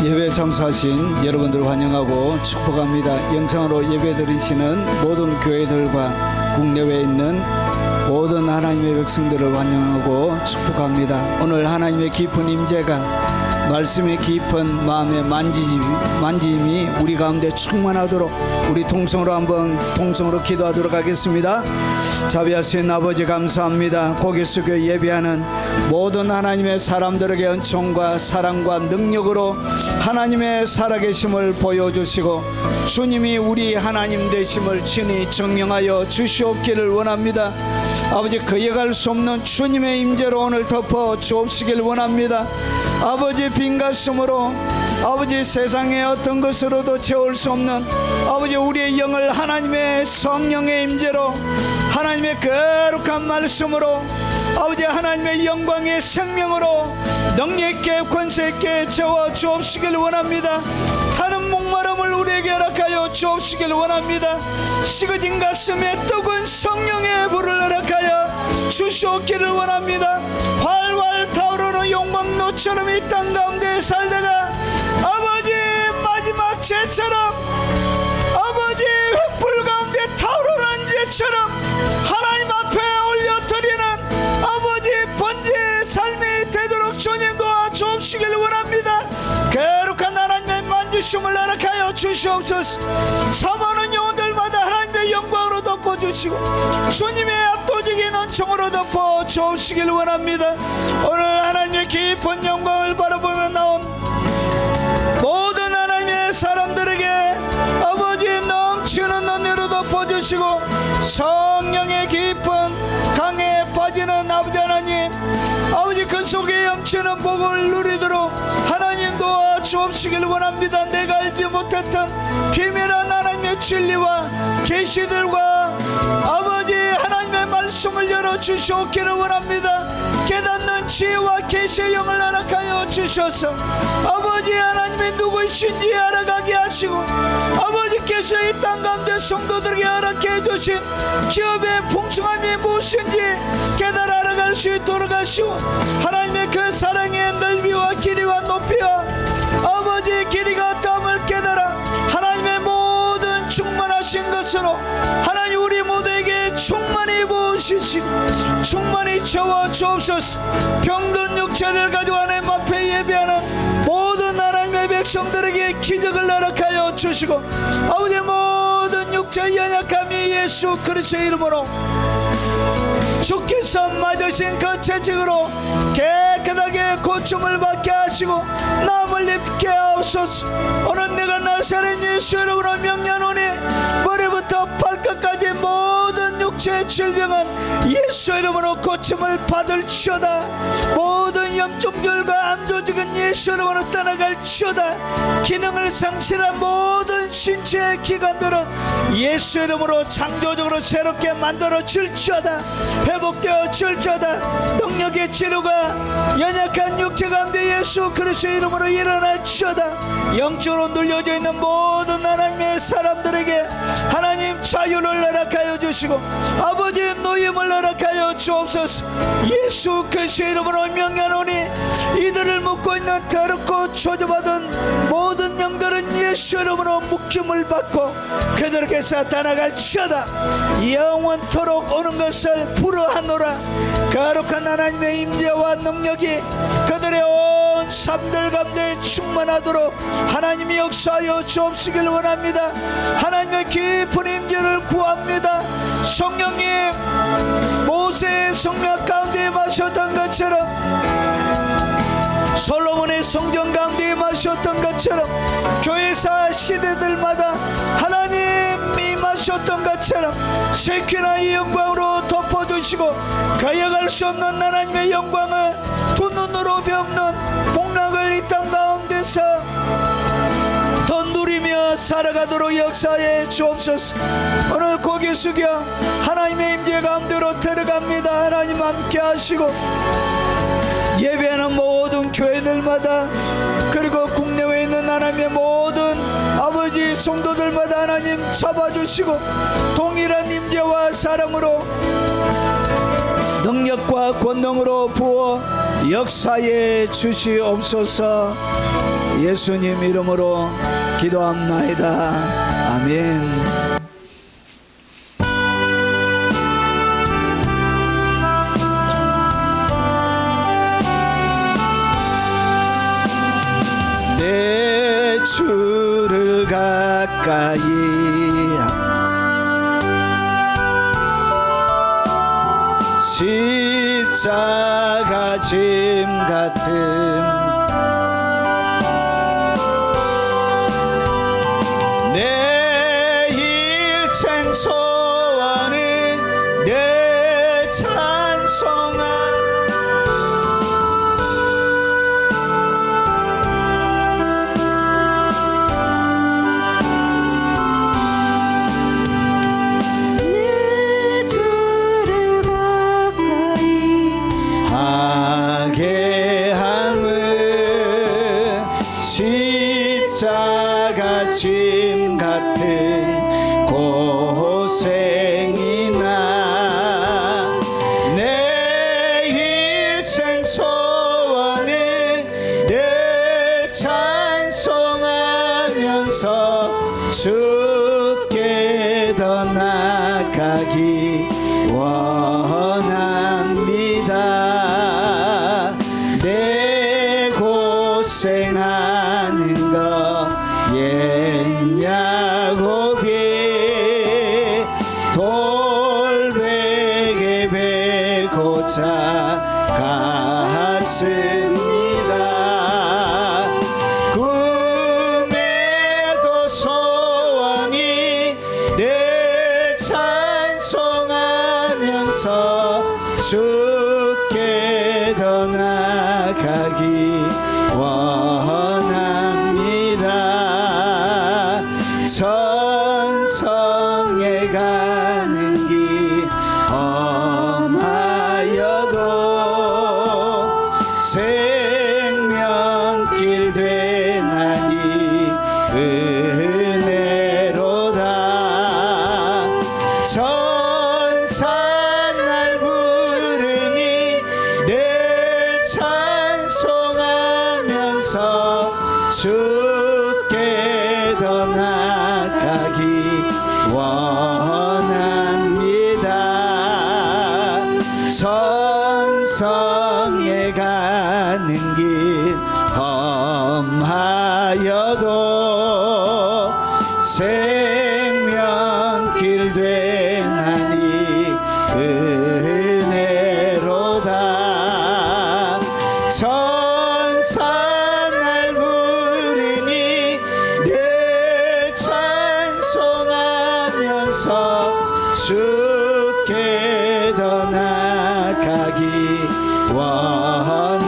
예배 참석하신 여러분들을 환영하고 축복합니다. 영상으로 예배 드리시는 모든 교회들과 국내외에 있는 모든 하나님의 백성들을 환영하고 축복합니다. 오늘 하나님의 깊은 임재가 말씀의 깊은 마음의 만짐이 우리 가운데 충만하도록 우리 통성으로 기도하도록 하겠습니다. 자비하신 아버지 감사합니다. 고개 숙여 예배하는 모든 하나님의 사람들에게 은총과 사랑과 능력으로 하나님의 살아계심을 보여주시고 주님이 우리 하나님 되심을 친히 증명하여 주시옵기를 원합니다. 아버지, 거역할 수 없는 주님의 임재로 오늘 덮어 주옵시길 원합니다. 아버지, 빈 가슴으로 아버지 세상의 어떤 것으로도 채울 수 없는 아버지 우리의 영을 하나님의 성령의 임재로 하나님의 거룩한 말씀으로 아버지 하나님의 영광의 생명으로 능력 있게 권세 있게 채워 주옵시길 원합니다. 타는 목마름을 우리에게 허락하여 주옵시길 원합니다. 식어진 가슴에 뜨거운 성령의 불을 허락하여 주시옵기를 원합니다. 활활 타오르는 용광로처럼 이 땅 가운데 살다가 아버지 마지막 재처럼 아버지 횃불 가운데 타오르는 재처럼 하나님 앞에 올려드리는 아버지 번제의 삶이 되도록 주님 도와 주옵시길 원합니다. 거룩한 하나님의 만지심을 허락하여 주시옵소서. 사모하는 영혼들마다 하나님의 영광으로 덮어주시고 주님의 압도적인 은총으로 덮어 주옵시길 원합니다. 오늘 하나님의 깊은 영광을 바라보며 나온 모든 하나님의 사람들에게 아버지 넘치는 은혜로 덮어주시고 성령의 깊은 강에 빠지는 아버지 하나님, 아버지 그 속에 넘치는 복을 누리도록 하나님 도와 주옵시길 원합니다. 내가 알지 못했던 비밀한 하나님의 진리와 계시들과 아버지 하나님의 말씀을 열어주시옵기를 원합니다. 깨닫는 지혜와 계시의 영을 허락하여 주셔서 아버지 하나님이 누구이신지 알아가게 하시고 아버지께서 이 땅 가운데 성도들에게 허락해 주신 기업의 풍성함이 무엇인지 깨달아 알아갈 수 있도록 하시고 하나님의 그 사랑의 넓이와 길이와 높이와 아버지 길이가 어떠함을 깨달아 하나님의 모든 충만하신 것으로 하나님 우리 모두에게 충만히 부으시시고 충만히 채워 주옵소서. 병든 육체를 가지고 하나님 앞에 예배하는 모든 하나님의 백성들에게 기적을 허락하여 주시고 아버지 모든 육체의 연약함이 예수 그리스도의 이름으로 주께서 맞으신 그 채찍으로 깨끗하게 고침을 받게 하시고 남을 입게 하옵소서. 오늘 내가 나사렛 예수 이름으로 명령하노니 머리부터 발끝까지 모든 육체의 질병은 예수 이름으로 고침을 받을지어다. 모든 염증들과 암조직은 예수 이름으로 떠나갈지어다. 기능을 상실한 모든 신체의 기관들은 예수 이름으로 창조적으로 새롭게 만들어질지어다. 회복되어 질지어다. 능력의 치료가 연약한 육체 가운데 예수 그리스도의 이름으로 일어날지어다. 영적으로 눌려져 있는 모든 하나님의 사람들에게 하나님 자유를 허락하여 주시고 아버지 노임을 허락하여 주옵소서. 예수 그리스도의 이름으로 명령하노니 이들을 묶고 있는 더럽고 저주받은 모든 영들은 예수 이름으로 묶임을 받고 그들에게서 떠나갈지어다. 영원토록 오는 것을 불허하노라. 거룩한 하나님의 임재와 능력이 그들의 온 삶들 가운데 충만하도록 하나님이 역사하여 주옵시길 원합니다. 하나님의 깊은 임재를 구합니다. 성령님 모세의 성막 가운데 마셨던 것처럼 솔로몬의 성전 가운데 마셨던 것처럼 교회사 시대들마다 하나님이 마셨던 것처럼 세키나의 영광으로 덮어주시고 가여갈 수 없는 하나님의 영광을 두 눈으로 배우는 복락을 이 땅 가운데서 더 누리며 살아가도록 역사해 주옵소서. 오늘 고개 숙여 하나님의 임재 가운데로 들어갑니다. 하나님 함께 하시고 예배하는 모든 교회들마다 그리고 국내외에 있는 하나님의 모든 아버지 성도들마다 하나님 잡아주시고 동일한 임재와 사랑으로 능력과 권능으로 부어 역사해 주시옵소서. 예수님 이름으로 기도합나이다. 아멘. 내 주를 가까이 십자가 짐 같은 내 일생 소원은 늘 찬송하 십자가 짐 같은 고생이나 내 일생 소원은 늘 찬송하면서 주께 더 나아가기 원합니다. 내 고생하는 거 옛야곱이 돌베개 베고자 갔습니다. 꿈에도 소원이 늘 찬송하면서 주께 더 나아가기 원합니다. 천성에 가는 길 험하여도 생명길 되나니 은혜로다. 천사 날 부르니 늘 찬송하면서 주께 더 나아가기 원합니다. 천성에 가는 길 험하여도 생명길 되나니 은혜로다. 천사 날 부르니 늘 찬송하면서 주께 더 나아가기 원합니다.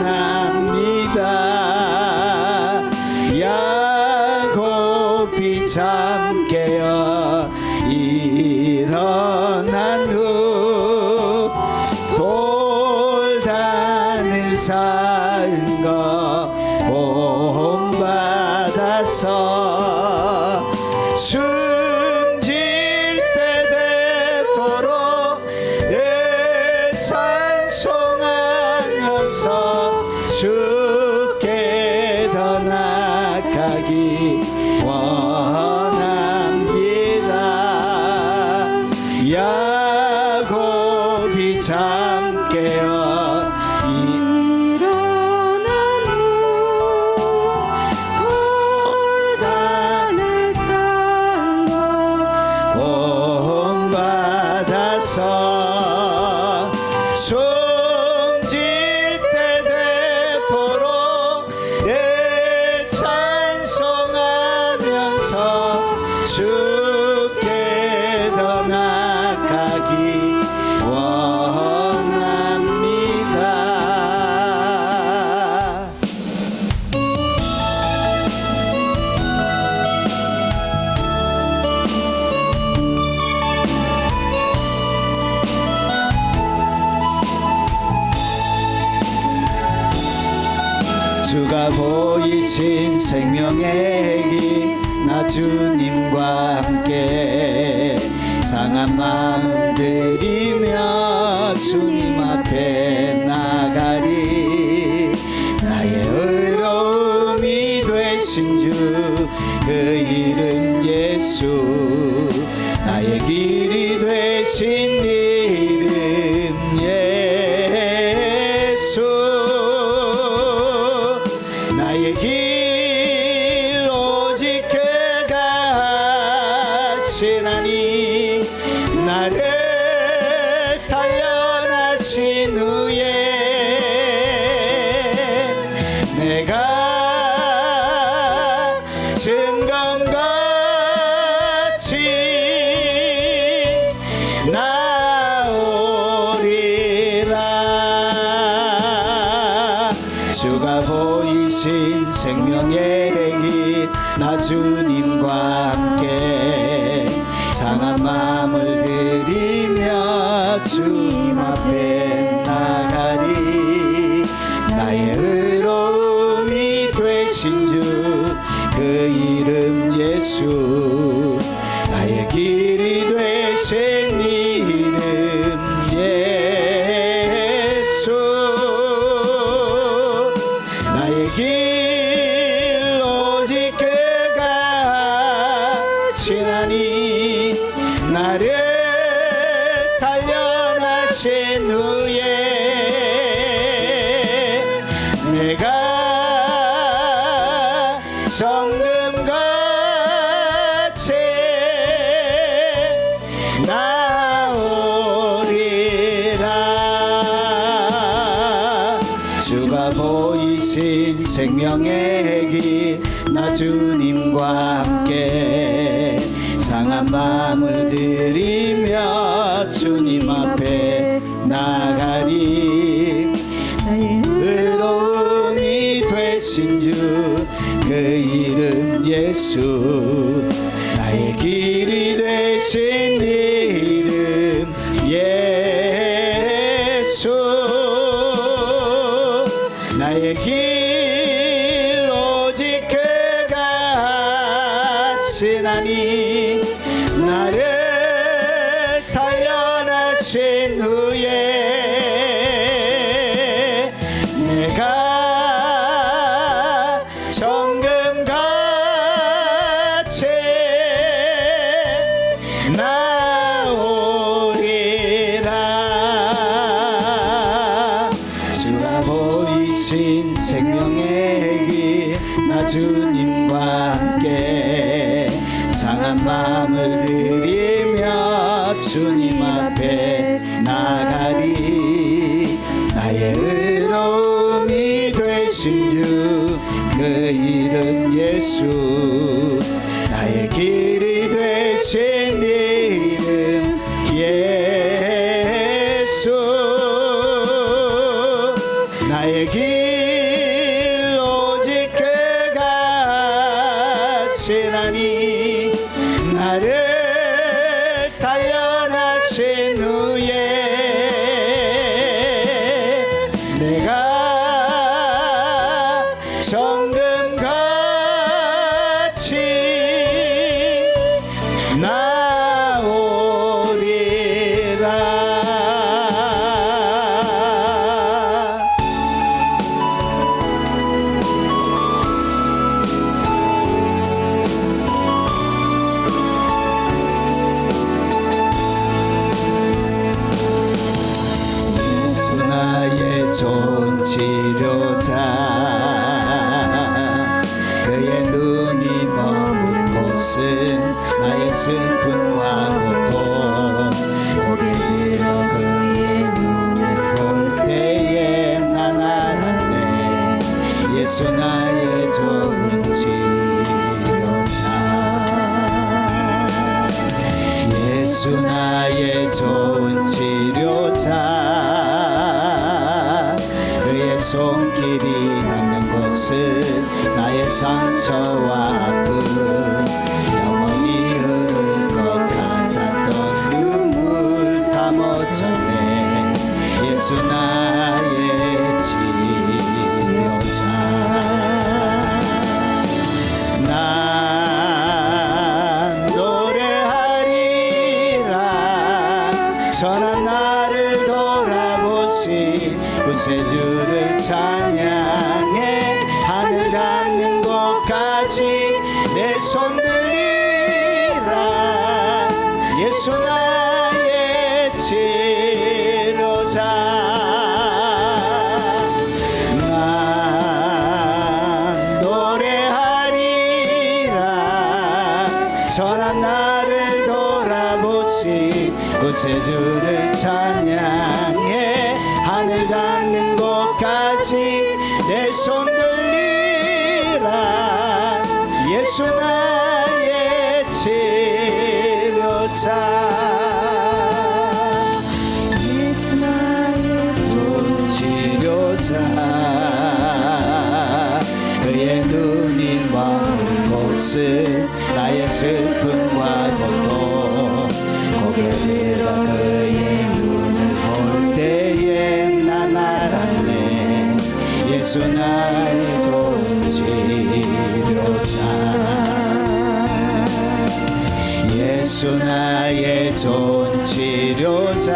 야곱이 잠 깨어 일어난 후 돌단을 쌓은 거 본받아서 숨질 때 되도록 늘 찬송하면서 주께 더 나아가기 원합니다. 야곱이 잠 깨어 일어난 후 돌단을 쌓은 것 본받아서 숨질 때 되도록 늘 찬송하면서 주께 더 나아가기 원합니다. 주가 보이신 생명의 길 나 주님과 함께 상한 마음 들이며 주님 앞에 나가리. 나의 의로움이 되시 되신 주 그 이름 예수 나의 길이 되신 이름 예수 나의 길 오직 그가 하시나니 나를 단련하신 후에 내가 증검같이 나오리라 주가 보이신 생명의 길 나 주님과 함께 상한 마음을 들이며 주님 앞에 나가리 나의 의로움이 되신 주 그 이름 예수 나의 길이 되신 이름 예수 나의 길 오직 그가 하시나니 나를 단련하신 후에 내가 정금같이 나오리라 주가 보이신 생명의 길 나 주님과 함께 상한 마음을 들이며 주님 앞에 나가리 의로움이 되신 주 그 이름 예수 나의 길이 되신 이름 예수 나의 길 오직 그가 하시나니 나를 단련하신 후에 내가 정금같이 나오리라 주가 보이신 생명의 길 나 주님과 함께 상한 마음을 들이며 주님 앞에 나가리 나의 의로움이 되신 주 그 이름 예수 나의 길이 되신 이름 예수 나의 길 오직 그가 하시나니 나를 단련하신 후에 내가 정금같이 나오리라 예수 나의 좋은 치료자 그의 눈이 머문 곳은 나의 슬픔과 고통 고개 들어 그의 눈을 볼 때에 난 알았네 예수 나의 좋은 치료자 예수 나의 좋은 치료자 그의 손길이 닿는 곳은 나의 상처와 아픔 영원히 흐를 것 같았던 눈물 다 멎었네 예수 나의 치료자 난 노래하리라 선한 나를 돌아보시 구세주를 찬양해 하늘 닿는 곳까지 곳까지 내 손 들리라. 예수 나의 치료자. 난 노래하리라. 선한 나를 돌아보시 구세주를 찬양해. 하늘 닿는 곳까지 내 손 들리라. 예수 나의 치료자. 예수 나의 좋은 치료자. 그의 눈이 머문 곳은 나의 슬픔과 고통. 고개 들어 그의 눈을 볼 때에 난 알았네. 예수 나의 좋은 치료자. 예수 나의 좋은 치료자.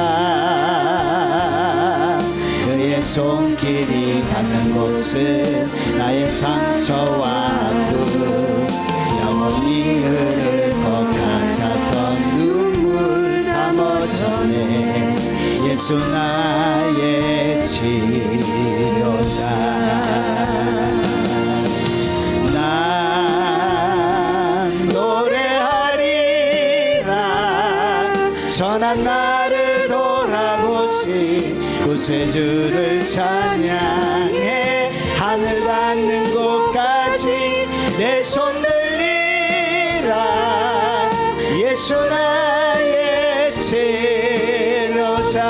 그의 손길이 닿는 곳은 나의 상처와 아픔. 영원히 흐를 것 같았던 눈물 다 멎어내. 예수 나의 치료자. 난 노래하리라. 선한 나를 돌아보시 구세주를 찬양해. 하늘 닿는 곳까지 내 손 들리라. 예수 나의 치료자.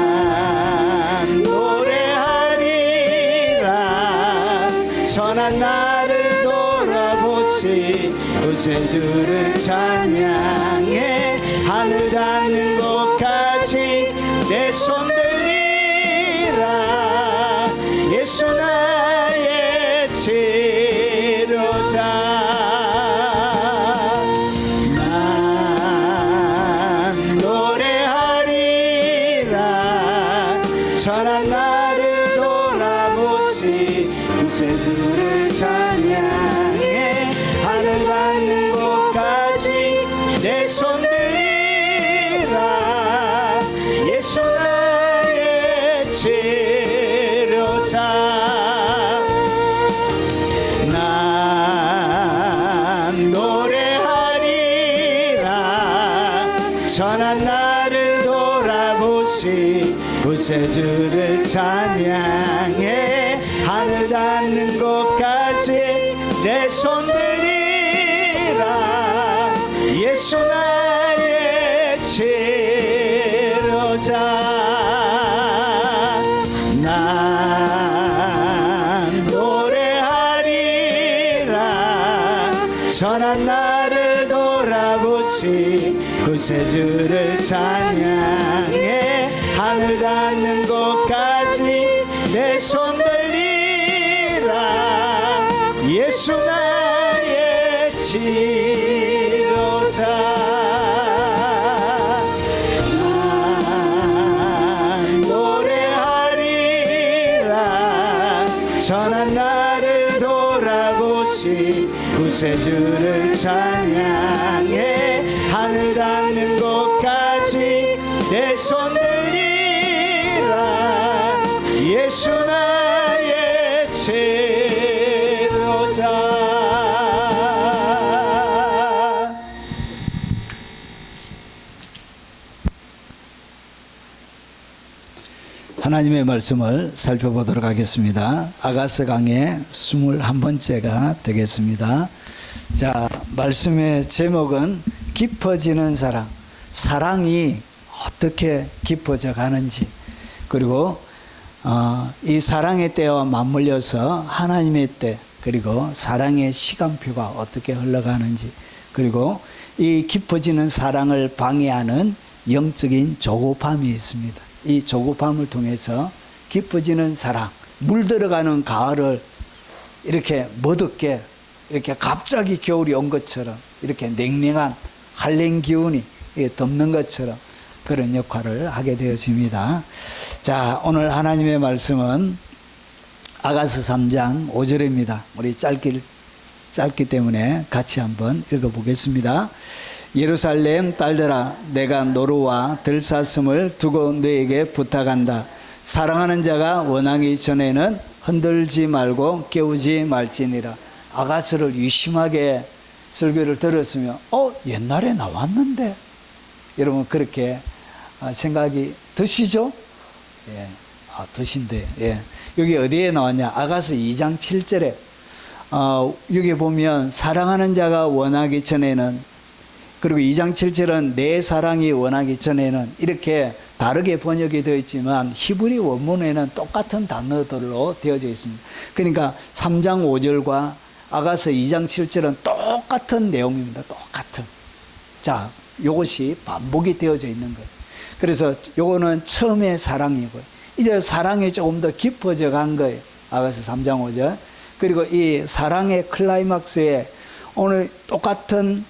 난 노래하리라. 선한 나를 돌아보시 구세주를 찬양해. 하늘 닿는 곳까지 내 손 들리라. 예수 나의 치료자. 난 노래하리라. 선한 나를 돌아보시 구세주를 찬양해. 하늘 닿는 곳까지 내 손 들리라. 예수 나의 치료자. 난 노래하리라. 선한 나를 돌아보시 구세주를 찬양해. 하늘 닿는 곳까지 내 손 들리라. 예수 나의 치료자. 난 노래하리라. 선한 나를 돌아보시 구세주를 찬양해. 하늘 닿는 곳까지 내 손 들리라. 예수 나의 치료자. 난 노래하리라. 선한 나를 돌아보시 구세주를 찬양해. 하늘 닿는 곳까지 내 손 들리라. 예수 나의 치료자. 하나님의 말씀을 살펴보도록 하겠습니다. 아가서 강의 21번째가 되겠습니다. 자, 말씀의 제목은 깊어지는 사랑. 사랑이 어떻게 깊어져 가는지, 그리고 이 사랑의 때와 맞물려서 하나님의 때, 그리고 사랑의 시간표가 어떻게 흘러가는지, 그리고 이 깊어지는 사랑을 방해하는 영적인 조급함이 있습니다. 이 조급함을 통해서 깊어지는 사랑, 물들어가는 가을을 이렇게 멋없게, 이렇게 갑자기 겨울이 온 것처럼 이렇게 냉랭한 한랭 기운이 덮는 것처럼 그런 역할을 하게 되었습니다. 자, 오늘 하나님의 말씀은 아가서 3장 5절입니다. 우리 짧기 때문에 같이 한번 읽어보겠습니다. 예루살렘 딸들아, 내가 노루와 들사슴을 두고 너에게 부탁한다. 사랑하는 자가 원하기 전에는 흔들지 말고 깨우지 말지니라. 아가서를 유심하게 설교를 들었으면 옛날에 나왔는데, 여러분 그렇게 생각이 드시죠? 예, 드신데, 예. 여기 어디에 나왔냐? 아가서 2장 7절에 여기 보면 사랑하는 자가 원하기 전에는, 그리고 2장 7절은 내 사랑이 원하기 전에는, 이렇게 다르게 번역이 되어 있지만 히브리 원문에는 똑같은 단어들로 되어져 있습니다. 그러니까 3장 5절과 아가서 2장 7절은 똑같은 내용입니다. 똑같은. 자, 요것이 반복이 되어져 있는 거예요. 그래서 요거는 처음에 사랑이고요. 이제 사랑이 조금 더 깊어져 간 거예요. 아가서 3장 5절. 그리고 이 사랑의 클라이막스에 오늘 똑같은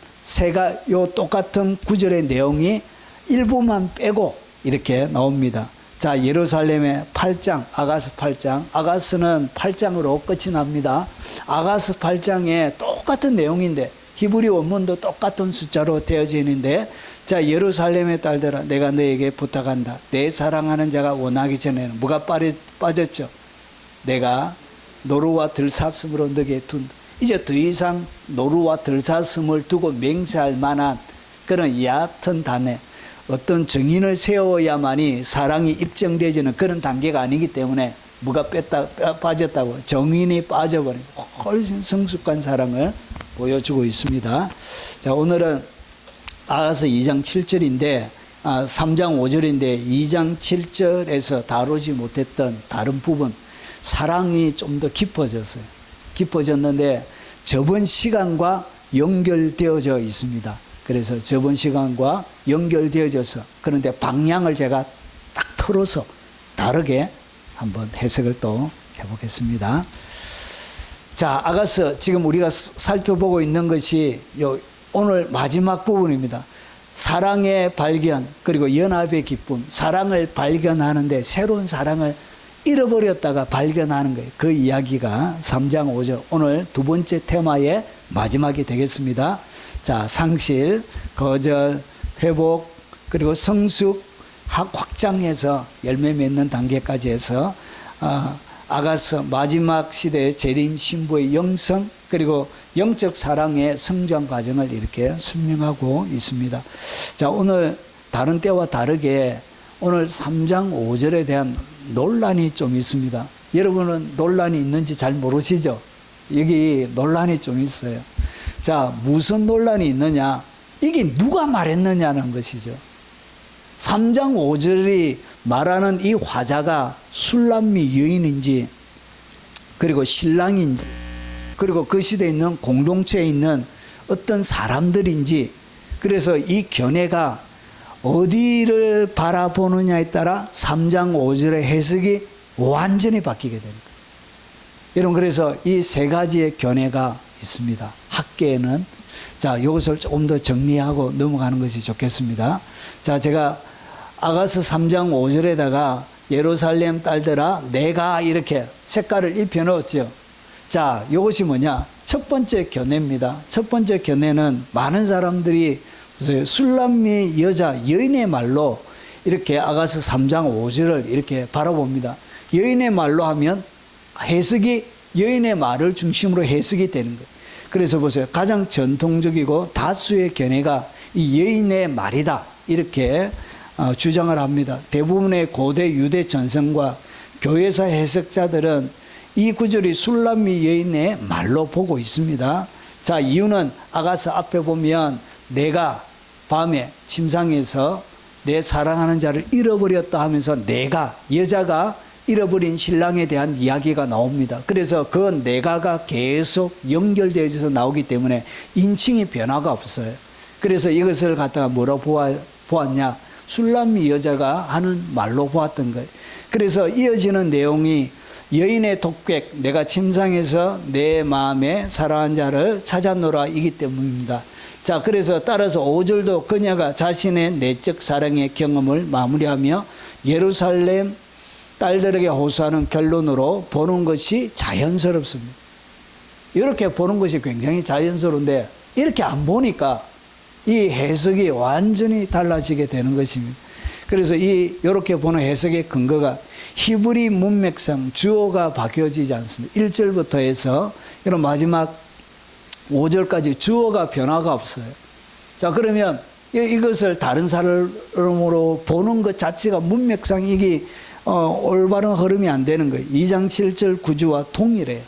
똑같은 구절의 내용이 일부만 빼고 이렇게 나옵니다. 자, 예루살렘의 8장, 아가서 8장. 아가서는 8장으로 끝이 납니다. 아가서 8장에 똑같은 내용인데, 히브리 원문도 똑같은 숫자로 되어져 있는데, 자, 예루살렘의 딸들아, 내가 너에게 부탁한다. 내 사랑하는 자가 원하기 전에는 뭐가 빠졌죠? 내가 노루와 들사슴으로 너에게 둔다. 이제 더 이상 노루와 들사슴을 두고 맹세할 만한 그런 얕은 단에 어떤 정인을 세워야만이 사랑이 입증되지는 그런 단계가 아니기 때문에 뭐가 빠졌다고? 정인이 빠져버리고 훨씬 성숙한 사랑을 보여주고 있습니다. 자, 오늘은 아가서 2장 7절인데 3장 5절인데 2장 7절에서 다루지 못했던 다른 부분, 사랑이 좀 더 깊어졌는데 저번 시간과 연결되어져 있습니다. 그래서 저번 시간과 연결되어져서, 그런데 방향을 제가 딱 틀어서 다르게 한번 해석을 또 해보겠습니다. 자, 아가서 지금 우리가 살펴보고 있는 것이 오늘 마지막 부분입니다. 사랑의 발견, 그리고 연합의 기쁨, 사랑을 발견하는데 새로운 사랑을 잃어버렸다가 발견하는 거예요. 그 이야기가 3장 5절, 오늘 두 번째 테마의 마지막이 되겠습니다. 자, 상실, 거절, 회복, 그리고 성숙, 확장해서 열매 맺는 단계까지 해서 아가서 마지막 시대의 재림 신부의 영성, 그리고 영적 사랑의 성장 과정을 이렇게 설명하고 있습니다. 자, 오늘 다른 때와 다르게 오늘 3장 5절에 대한 논란이 좀 있습니다. 여러분은 논란이 있는지 잘 모르시죠? 여기 논란이 좀 있어요. 자, 무슨 논란이 있느냐? 이게 누가 말했느냐는 것이죠. 3장 5절이 말하는 이 화자가 술람미 여인인지, 그리고 신랑인지, 그리고 그 시대에 있는 공동체에 있는 어떤 사람들인지, 그래서 이 견해가 어디를 바라보느냐에 따라 3장 5절의 해석이 완전히 바뀌게 됩니다. 여러분, 그래서 이 세 가지의 견해가 있습니다. 학계에는. 자, 이것을 조금 더 정리하고 넘어가는 것이 좋겠습니다. 자, 제가 아가서 3장 5절에다가 예루살렘 딸들아, 내가 이렇게 색깔을 입혀 넣었죠. 자, 이것이 뭐냐? 첫 번째 견해입니다. 첫 번째 견해는 많은 사람들이 술람미 여인의 말로 이렇게 아가서 3장 5절을 이렇게 바라봅니다. 여인의 말로 하면 해석이 여인의 말을 중심으로 해석이 되는 거예요. 그래서 보세요. 가장 전통적이고 다수의 견해가 이 여인의 말이다, 이렇게 주장을 합니다. 대부분의 고대 유대 전성과 교회사 해석자들은 이 구절이 술람미 여인의 말로 보고 있습니다. 자, 이유는 아가서 앞에 보면 내가 밤에 침상에서 내 사랑하는 자를 잃어버렸다 하면서 내가, 여자가 잃어버린 신랑에 대한 이야기가 나옵니다. 그래서 그 내가가 계속 연결되어서 나오기 때문에 인칭이 변화가 없어요. 그래서 이것을 갖다가 뭐로 보았냐? 술람미 여자가 하는 말로 보았던 거예요. 그래서 이어지는 내용이 여인의 독백, 내가 침상에서 내 마음에 사랑한 자를 찾았노라 이기 때문입니다. 자, 그래서 따라서 5절도 그녀가 자신의 내적 사랑의 경험을 마무리하며 예루살렘 딸들에게 호소하는 결론으로 보는 것이 자연스럽습니다. 이렇게 보는 것이 굉장히 자연스러운데 이렇게 안 보니까 이 해석이 완전히 달라지게 되는 것입니다. 그래서 이렇게 보는 해석의 근거가 히브리 문맥상 주어가 바뀌어지지 않습니다. 1절부터 해서 이런 마지막 5절까지 주어가 변화가 없어요. 자, 그러면 이것을 다른 사람으로 보는 것 자체가 문맥상 이게 올바른 흐름이 안 되는 거예요. 2장 7절 구주와 동일해요.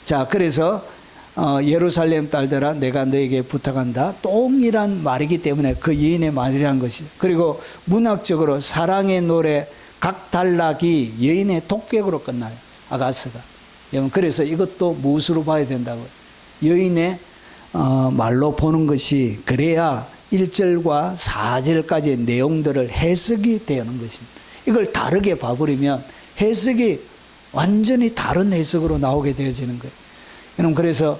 자, 그래서 예루살렘 딸들아 내가 너에게 부탁한다. 동일한 말이기 때문에 그 여인의 말이라는 것이죠. 그리고 문학적으로 사랑의 노래 각 단락이 여인의 독백으로 끝나요. 아가스가. 그래서 이것도 무엇으로 봐야 된다고요? 여인의 말로 보는 것이 그래야 1절과 4절까지의 내용들을 해석이 되는 것입니다. 이걸 다르게 봐버리면 해석이 완전히 다른 해석으로 나오게 되어지는 거예요. 여러분, 그래서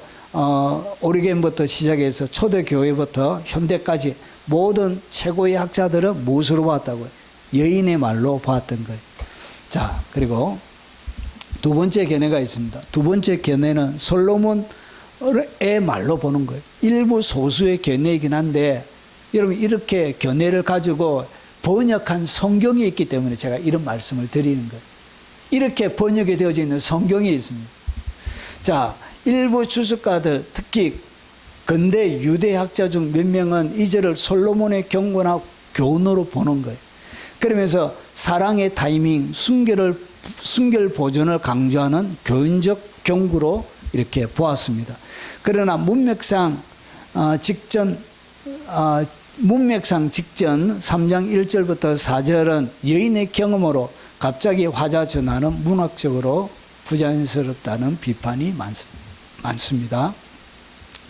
오리겐부터 시작해서 초대교회부터 현대까지 모든 최고의 학자들은 무엇으로 봤다고요? 여인의 말로 봤던 거예요. 자, 그리고 두 번째 견해가 있습니다. 두 번째 견해는 솔로몬의 말로 보는 거예요. 일부 소수의 견해이긴 한데 여러분 이렇게 견해를 가지고 번역한 성경이 있기 때문에 제가 이런 말씀을 드리는 거예요. 이렇게 번역이 되어져 있는 성경이 있습니다. 자, 일부 주석가들 특히 근대 유대학자 중 몇 명은 이 절을 솔로몬의 경고나 교훈으로 보는 거예요. 그러면서 사랑의 타이밍, 순결 보존을 강조하는 교훈적 경구로 이렇게 보았습니다. 그러나 문맥상 직전 3장 1절부터 4절은 여인의 경험으로 갑자기 화자 전하는 문학적으로 부자연스럽다는 비판이 많습니다.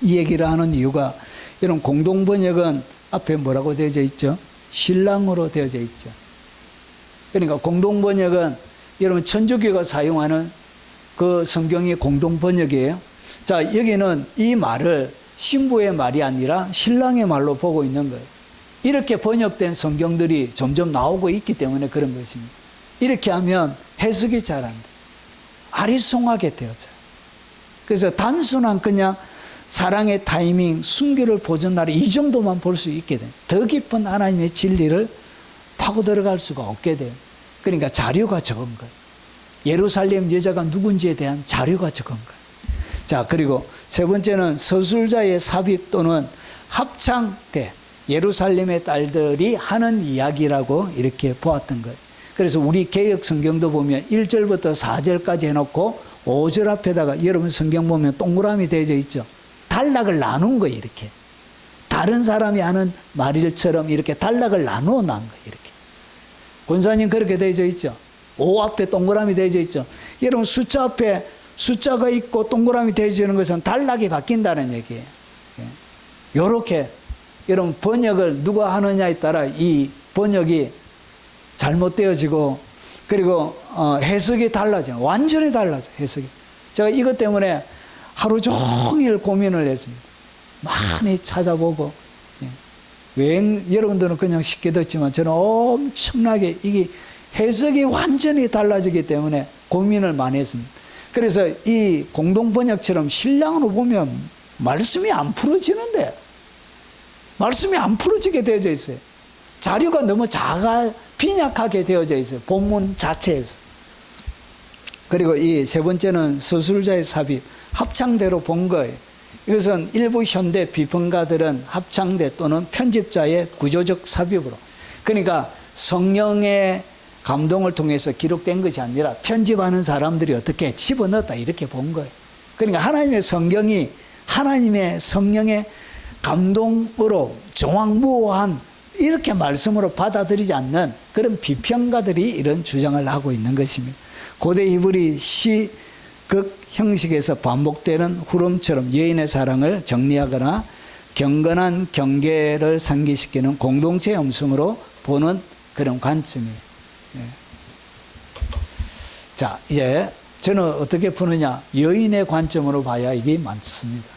이 얘기를 하는 이유가 이런 공동번역은 앞에 뭐라고 되어져 있죠? 신랑으로 되어져 있죠. 그러니까 공동번역은 여러분 천주교가 사용하는 그 성경이 공동번역이에요. 자, 여기는 이 말을 신부의 말이 아니라 신랑의 말로 보고 있는 거예요. 이렇게 번역된 성경들이 점점 나오고 있기 때문에 그런 것입니다. 이렇게 하면 해석이 잘 안 돼요. 아리송하게 되어져요. 그래서 단순한 그냥 사랑의 타이밍, 순결을 보존하라 이 정도만 볼 수 있게 돼요. 더 깊은 하나님의 진리를 파고 들어갈 수가 없게 돼요. 그러니까 자료가 적은 거예요. 예루살렘 여자가 누군지에 대한 자료가 적은 거예요. 자, 그리고 세 번째는 서술자의 삽입 또는 합창 때 예루살렘의 딸들이 하는 이야기라고 이렇게 보았던 거예요. 그래서 우리 개역 성경도 보면 1절부터 4절까지 해놓고 5절 앞에다가 여러분 성경 보면 동그라미 되어져 있죠. 단락을 나눈 거예요. 이렇게 다른 사람이 하는 말일처럼 이렇게 단락을 나누어 놓은 거예요. 이렇게 권사님 그렇게 되어져 있죠. 5 앞에 동그라미 되어져 있죠. 여러분 숫자 앞에 숫자가 있고 동그라미 되어지는 것은 단락이 바뀐다는 얘기예요. 이렇게 여러분 번역을 누가 하느냐에 따라 이 번역이 잘못되어지고 그리고 해석이 달라져요. 완전히 달라져요. 해석이. 제가 이것 때문에 하루 종일 고민을 했습니다. 많이 찾아보고 여러분들은 그냥 쉽게 듣지만 저는 엄청나게 이게 해석이 완전히 달라지기 때문에 고민을 많이 했습니다. 그래서 이 공동번역처럼 신랑으로 보면 말씀이 안 풀어지는데 말씀이 안 풀어지게 되어져 있어요. 자료가 너무 빈약하게 되어져 있어요. 본문 자체에서. 그리고 이 세 번째는 서술자의 삽입, 합창대로 본 거예요. 이것은 일부 현대 비평가들은 합창대 또는 편집자의 구조적 삽입으로, 그러니까 성령의 감동을 통해서 기록된 것이 아니라 편집하는 사람들이 어떻게 집어넣었다 이렇게 본 거예요. 그러니까 하나님의 성경이 하나님의 성령의 감동으로 정황무오한 이렇게 말씀으로 받아들이지 않는 그런 비평가들이 이런 주장을 하고 있는 것입니다. 고대 히브리 시극 형식에서 반복되는 후렴처럼 여인의 사랑을 정리하거나 경건한 경계를 상기시키는 공동체 음성으로 보는 그런 관점이에요. 자, 이제 저는 어떻게 푸느냐, 여인의 관점으로 봐야 이게 많습니다.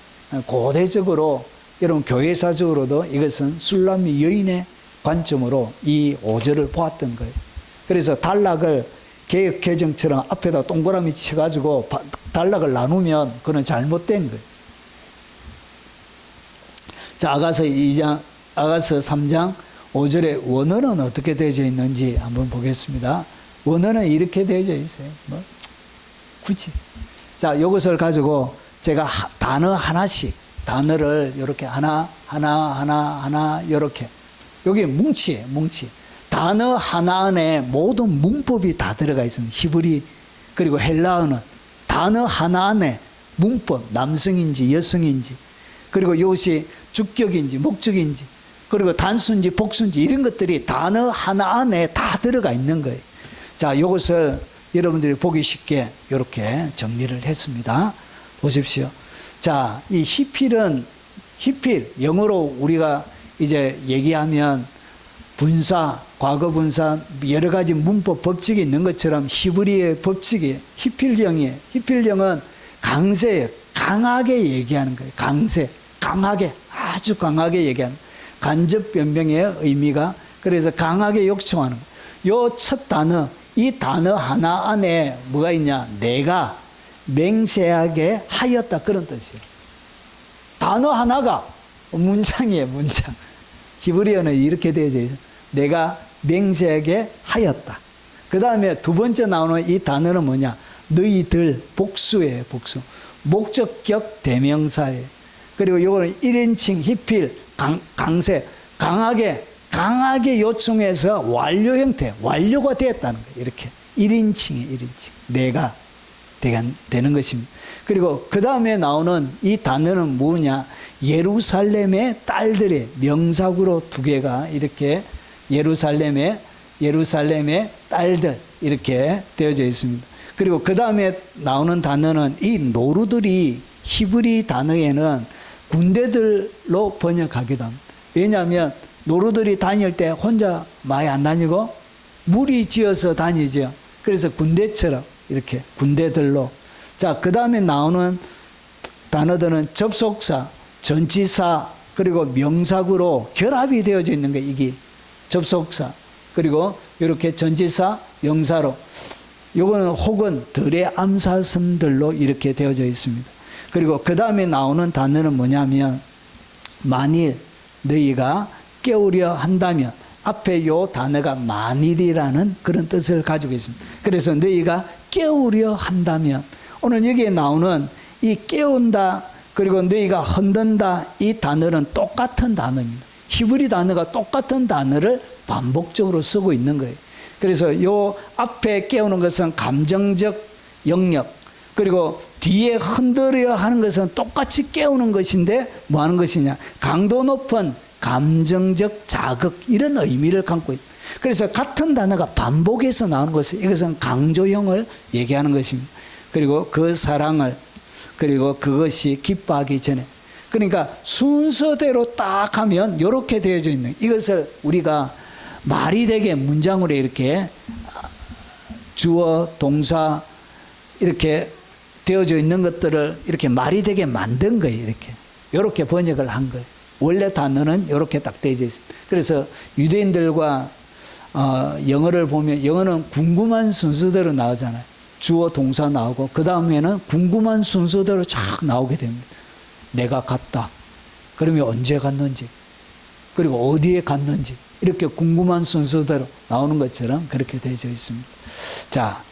고대적으로 여러분 교회사적으로도 이것은 술람미 여인의 관점으로 이 5절을 보았던 거예요. 그래서 단락을 개혁 개정처럼 앞에다 동그라미 쳐가지고 단락을 나누면 그건 잘못된 거예요. 자, 아가서 3장 5절에 원어는 어떻게 되어져 있는지 한번 보겠습니다. 원어는 이렇게 되어져 있어요. 뭐 굳이. 자, 이것을 가지고 제가 단어 하나씩, 단어를 이렇게 하나 이렇게. 여기 뭉치예요, 뭉치. 단어 하나 안에 모든 문법이 다 들어가 있습니다. 히브리 그리고 헬라어는 단어 하나 안에 문법, 남성인지 여성인지, 그리고 이것이 주격인지 목적인지, 그리고 단수인지 복수인지 이런 것들이 단어 하나 안에 다 들어가 있는 거예요. 자, 이것을 여러분들이 보기 쉽게 이렇게 정리를 했습니다. 보십시오. 자, 이 히필은, 영어로 우리가 이제 얘기하면 분사, 과거 분사, 여러 가지 문법 법칙이 있는 것처럼 히브리의 법칙이 히필령이에요. 히필령은 강세예요. 강하게 얘기하는 거예요. 강세, 강하게, 아주 강하게 얘기하는 거예요. 간접 변명의 의미가, 그래서 강하게 요청하는 거예요. 요 첫 단어, 이 단어 하나 안에 뭐가 있냐? 내가 맹세하게 하였다, 그런 뜻이에요. 단어 하나가 문장이에요, 문장. 히브리어는 이렇게 되어져 있어요. 내가 맹세하게 하였다. 그 다음에 두 번째 나오는 이 단어는 뭐냐? 너희들, 복수예요, 복수. 목적격 대명사예요. 그리고 이거는 1인칭 히필, 강세, 강하게 요청해서 완료 형태, 완료가 되었다는 거예요. 이렇게 1인칭이에요, 1인칭. 내가 되는 것입니다. 그리고 그 다음에 나오는 이 단어는 뭐냐? 예루살렘의 딸들의 명사구로 두 개가 이렇게 예루살렘의 딸들 이렇게 되어져 있습니다. 그리고 그 다음에 나오는 단어는 이 노루들이 히브리 단어에는 군대들로 번역하기도 합니다. 왜냐하면 노루들이 다닐 때 혼자 많이 안 다니고 무리 지어서 다니죠. 그래서 군대처럼 이렇게 군대들로. 자, 그 다음에 나오는 단어들은 접속사, 전치사, 그리고 명사구로 결합이 되어져 있는 거예요. 이게 접속사, 그리고 이렇게 전치사, 명사로. 요거는 혹은 들의 암사슴들로 이렇게 되어져 있습니다. 그리고 그 다음에 나오는 단어는 뭐냐면, 만일 너희가 깨우려 한다면, 앞에 요 단어가 만일이라는 그런 뜻을 가지고 있습니다. 그래서 너희가 깨우려 한다면, 오늘 여기에 나오는 이 깨운다, 그리고 너희가 흔든다, 이 단어는 똑같은 단어입니다. 히브리 단어가 똑같은 단어를 반복적으로 쓰고 있는 거예요. 그래서 요 앞에 깨우는 것은 감정적 영역, 그리고 뒤에 흔들려 하는 것은 똑같이 깨우는 것인데 뭐 하는 것이냐? 강도 높은 감정적 자극, 이런 의미를 갖고 있다. 그래서 같은 단어가 반복해서 나오는 것은 이것은 강조형을 얘기하는 것입니다. 그리고 그 사랑을, 그리고 그것이 기뻐하기 전에, 그러니까 순서대로 딱 하면 이렇게 되어져 있는, 이것을 우리가 말이 되게 문장으로 이렇게 주어, 동사 이렇게 되어져 있는 것들을 이렇게 말이 되게 만든 거예요. 이렇게 번역을 한 거예요. 원래 단어는 이렇게 딱 되어져 있습니다. 그래서 유대인들과 영어를 보면, 영어는 궁금한 순서대로 나오잖아요. 주어, 동사 나오고 그 다음에는 궁금한 순서대로 쫙 나오게 됩니다. 내가 갔다. 그러면 언제 갔는지, 그리고 어디에 갔는지, 이렇게 궁금한 순서대로 나오는 것처럼 그렇게 되어져 있습니다. 자,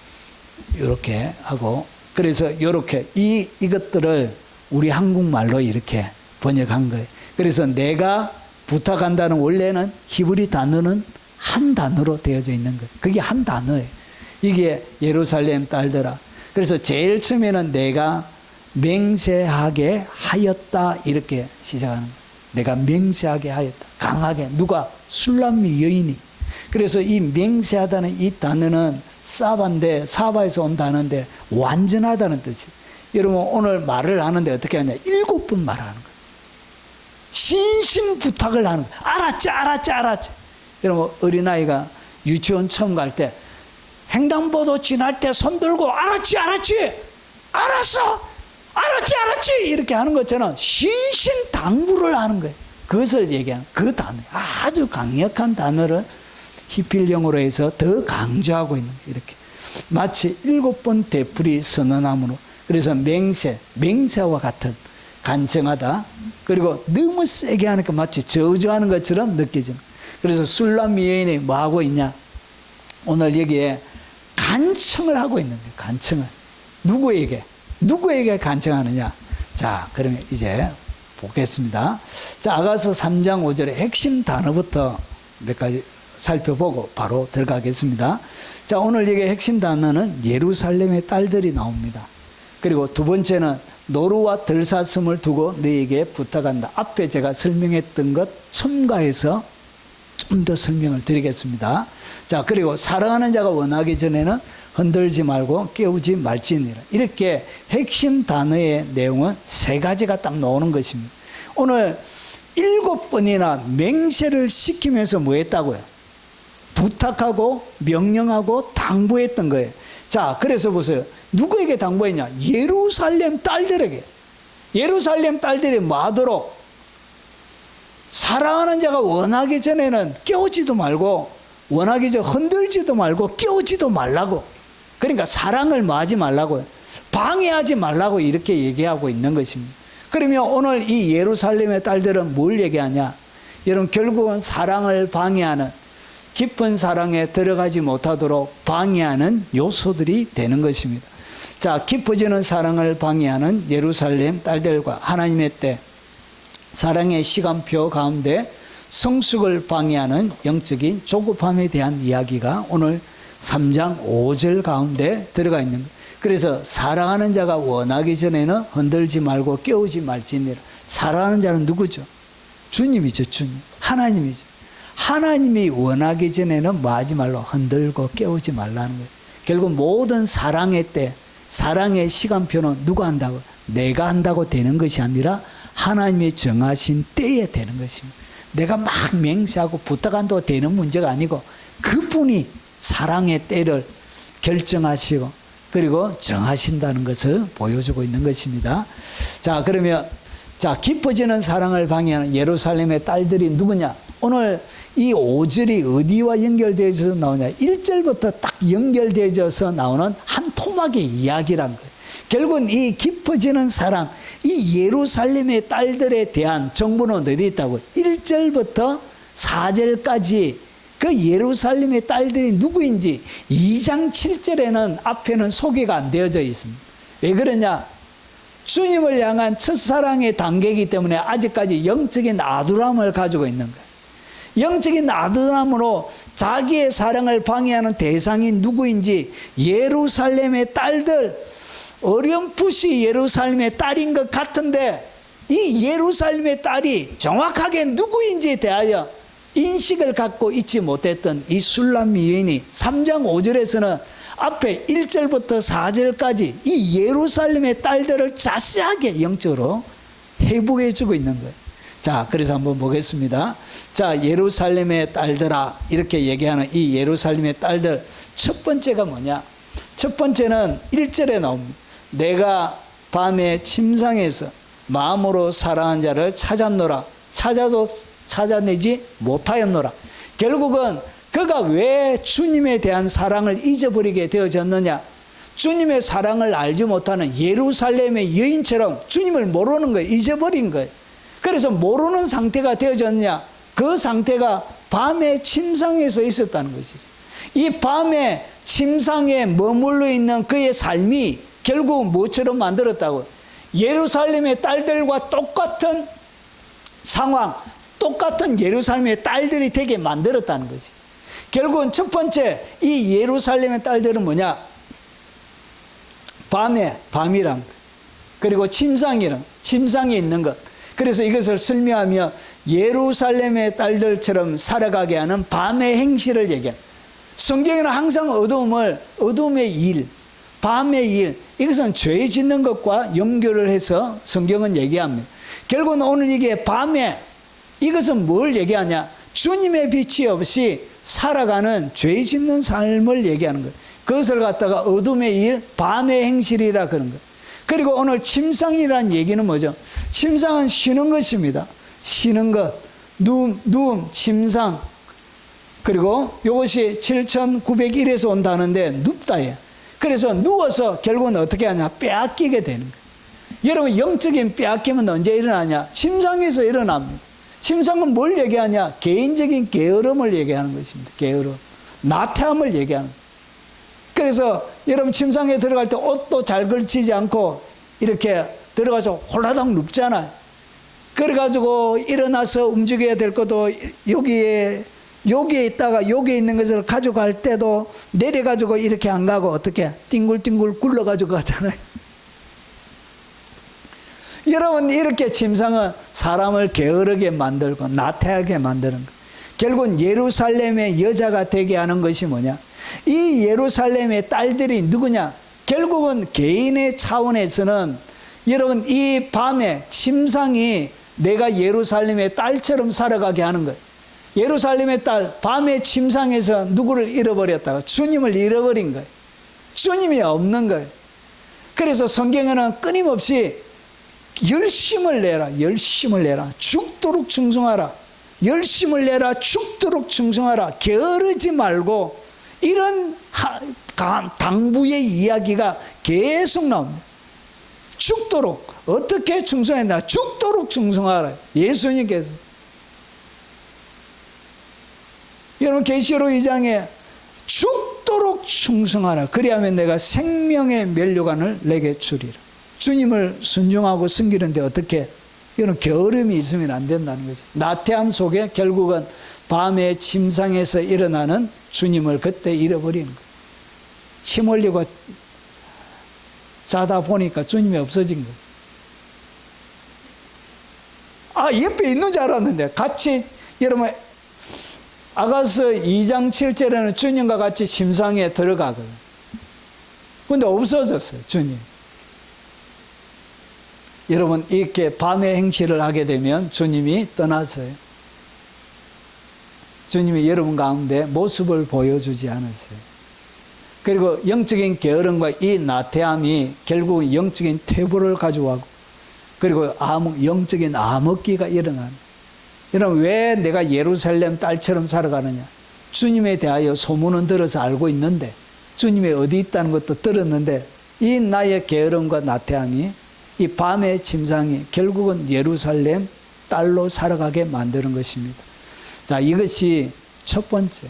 이렇게 하고, 그래서 이렇게 이것들을 우리 한국말로 이렇게 번역한 거예요. 그래서 내가 부탁한다는, 원래는 히브리 단어는 한 단어로 되어져 있는 거예요. 그게 한 단어예요. 이게 예루살렘 딸들아. 그래서 제일 처음에는 내가 맹세하게 하였다, 이렇게 시작하는 거예요. 내가 맹세하게 하였다. 강하게. 누가? 술람미 여인이. 그래서 이 맹세하다는 이 단어는 사바인데, 사바에서 온 단어인데 완전하다는 뜻이에요. 여러분 오늘 말을 하는데 어떻게 하냐? 7번 말하는 거예요. 신신 부탁을 하는 거예요. 알았지. 여러분 어린아이가 유치원 처음 갈 때 횡단보도 지날 때 손 들고 알았지, 이렇게 하는 것처럼 신신당부를 하는 거예요. 그것을 얘기하는 그 단어, 아주 강력한 단어를 히필령으로 해서 더 강조하고 있는 거예요. 이렇게. 마치 7번 되풀이 선언함으로, 그래서 맹세와 같은 간청하다. 그리고 너무 세게 하니까 마치 저주하는 것처럼 느껴지는. 그래서 술람미 여인이 뭐 하고 있냐? 오늘 여기에 간청을 하고 있는 거예요. 간청을. 누구에게 간청하느냐? 자, 그러면 이제 보겠습니다. 자, 아가서 3장 5절의 핵심 단어부터 몇 가지 살펴보고 바로 들어가겠습니다. 자, 오늘 여기 핵심 단어는 예루살렘의 딸들이 나옵니다. 그리고 두 번째는 노루와 들사슴을 두고 너에게 부탁한다. 앞에 제가 설명했던 것 첨가해서 좀 더 설명을 드리겠습니다. 자, 그리고 사랑하는 자가 원하기 전에는 흔들지 말고 깨우지 말지니라. 이렇게 핵심 단어의 내용은 3가지가 딱 나오는 것입니다. 오늘 7번이나 맹세를 시키면서 뭐 했다고요? 부탁하고 명령하고 당부했던 거예요. 자, 그래서 보세요. 누구에게 당부했냐? 예루살렘 딸들에게. 예루살렘 딸들이 뭐 하도록? 사랑하는 자가 원하기 전에는 깨우지도 말고, 원하기 전 흔들지도 말고 깨우지도 말라고. 그러니까 사랑을 뭐 하지 말라고요? 방해하지 말라고 이렇게 얘기하고 있는 것입니다. 그러면 오늘 이 예루살렘의 딸들은 뭘 얘기하냐? 여러분, 결국은 사랑을 방해하는, 깊은 사랑에 들어가지 못하도록 방해하는 요소들이 되는 것입니다. 자, 깊어지는 사랑을 방해하는 예루살렘 딸들과 하나님의 때, 사랑의 시간표 가운데 성숙을 방해하는 영적인 조급함에 대한 이야기가 오늘 3장 5절 가운데 들어가 있는 거예요. 그래서 사랑하는 자가 원하기 전에는 흔들지 말고 깨우지 말지니라. 사랑하는 자는 누구죠? 주님이죠. 주님. 하나님이죠. 하나님이 원하기 전에는 뭐 하지 말로? 흔들고 깨우지 말라는 거예요. 결국 모든 사랑의 때, 사랑의 시간표는 누가 한다고? 내가 한다고 되는 것이 아니라 하나님이 정하신 때에 되는 것입니다. 내가 막 맹세하고 부탁한다고 되는 문제가 아니고 그분이 사랑의 때를 결정하시고 그리고 정하신다는 것을 보여주고 있는 것입니다. 자, 그러면 자, 깊어지는 사랑을 방해하는 예루살렘의 딸들이 누구냐? 오늘 이 5절이 어디와 연결되어서 나오냐? 1절부터 딱 연결되어서 나오는 한 토막의 이야기란 거예요. 결국은 이 깊어지는 사랑, 이 예루살렘의 딸들에 대한 정보는 어디 있다고? 1절부터 4절까지 그 예루살렘의 딸들이 누구인지 2장 7절에는 앞에는 소개가 안 되어져 있습니다. 왜 그러냐? 주님을 향한 첫사랑의 단계이기 때문에 아직까지 영적인 아두람을 가지고 있는 거예요. 영적인 아두람으로 자기의 사랑을 방해하는 대상이 누구인지 예루살렘의 딸들, 어렴풋이 예루살렘의 딸인 것 같은데 이 예루살렘의 딸이 정확하게 누구인지에 대하여 인식을 갖고 있지 못했던 이 술람미 여인이 3장 5절에서는 앞에 1절부터 4절까지 이 예루살렘의 딸들을 자세하게 영적으로 회복해 주고 있는 거예요. 자, 그래서 한번 보겠습니다. 자, 예루살렘의 딸들아, 이렇게 얘기하는 이 예루살렘의 딸들, 첫 번째가 뭐냐? 첫 번째는 1절에 나옵니다. 내가 밤에 침상에서 마음으로 사랑한 자를 찾았노라. 찾아도 찾아내지 못하였노라. 결국은 그가 왜 주님에 대한 사랑을 잊어버리게 되어졌느냐? 주님의 사랑을 알지 못하는 예루살렘의 여인처럼 주님을 모르는 거예요. 잊어버린 거예요. 그래서 모르는 상태가 되어졌느냐? 그 상태가 밤에 침상에서 있었다는 것이죠. 이 밤에 침상에 머물러 있는 그의 삶이 결국 뭐처럼 만들었다고? 예루살렘의 딸들과 똑같은 상황, 똑같은 예루살렘의 딸들이 되게 만들었다는 것이. 결국은 첫 번째, 이 예루살렘의 딸들은 뭐냐? 밤이란, 그리고 침상이란, 침상에 있는 것. 그래서 이것을 설명하며 예루살렘의 딸들처럼 살아가게 하는 밤의 행실을 얘기합니다. 성경에는 항상 어둠의 일, 밤의 일, 이것은 죄 짓는 것과 연결을 해서 성경은 얘기합니다. 결국은 오늘 이게 밤에, 이것은 뭘 얘기하냐? 주님의 빛이 없이 살아가는 죄 짓는 삶을 얘기하는 거예요. 그것을 갖다가 어둠의 일, 밤의 행실이라 그런 거예요. 그리고 오늘 침상이라는 얘기는 뭐죠? 침상은 쉬는 것입니다. 쉬는 것. 누움, 침상. 그리고 이것이 7,901에서 온다는데 눕다예요. 그래서 누워서 결국은 어떻게 하냐? 빼앗기게 되는 거예요. 여러분, 영적인 빼앗김은 언제 일어나냐? 침상에서 일어납니다. 침상은 뭘 얘기하냐? 개인적인 게으름을 얘기하는 것입니다. 게으름. 나태함을 얘기하는 거예요. 그래서 여러분, 침상에 들어갈 때 옷도 잘 걸치지 않고 이렇게 들어가서 홀라당 눕잖아요. 그래가지고 일어나서 움직여야 될 것도 여기에 있다가 여기에 있는 것을 가져갈 때도 내려가지고 이렇게 안 가고 어떻게 띵굴띵굴 굴러가지고 가잖아요. 여러분, 이렇게 침상은 사람을 게으르게 만들고 나태하게 만드는 거예요. 결국은 예루살렘의 여자가 되게 하는 것이 뭐냐? 이 예루살렘의 딸들이 누구냐? 결국은 개인의 차원에서는 여러분, 이 밤에 침상이 내가 예루살렘의 딸처럼 살아가게 하는 거예요. 예루살렘의 딸, 밤의 침상에서 누구를 잃어버렸다가 주님을 잃어버린 거예요. 주님이 없는 거예요. 그래서 성경에는 끊임없이 열심을 내라, 열심을 내라, 죽도록 충성하라, 열심을 내라, 죽도록 충성하라, 게으르지 말고, 이런 당부의 이야기가 계속 나옵니다. 죽도록. 어떻게 충성했나? 죽도록 충성하라. 예수님께서. 여러분, 계시록 2장에 죽도록 충성하라. 그리하면 내가 생명의 면류관을 내게 주리라. 주님을 순종하고 섬기는데 어떻게? 이런 게으름이 있으면 안 된다는 거죠. 나태함 속에 결국은 밤에 침상에서 일어나는 주님을 그때 잃어버리는 거예요. 침 흘리고 자다 보니까 주님이 없어진 거예요. 옆에 있는 줄 알았는데 같이, 여러분, 아가서 2장 7절에는 주님과 같이 침상에 들어가거든요. 근데 없어졌어요, 주님. 여러분, 이렇게 밤에 행실을 하게 되면 주님이 떠나서요. 주님이 여러분 가운데 모습을 보여주지 않았어요. 그리고 영적인 게으름과 이 나태함이 결국 영적인 퇴보를 가져가고, 그리고 영적인 암흑기가 일어나는. 여러분, 왜 내가 예루살렘 딸처럼 살아가느냐? 주님에 대하여 소문은 들어서 알고 있는데, 주님이 어디 있다는 것도 들었는데, 이 나의 게으름과 나태함이 이 밤의 침상이 결국은 예루살렘 딸로 살아가게 만드는 것입니다. 자, 이것이 첫 번째.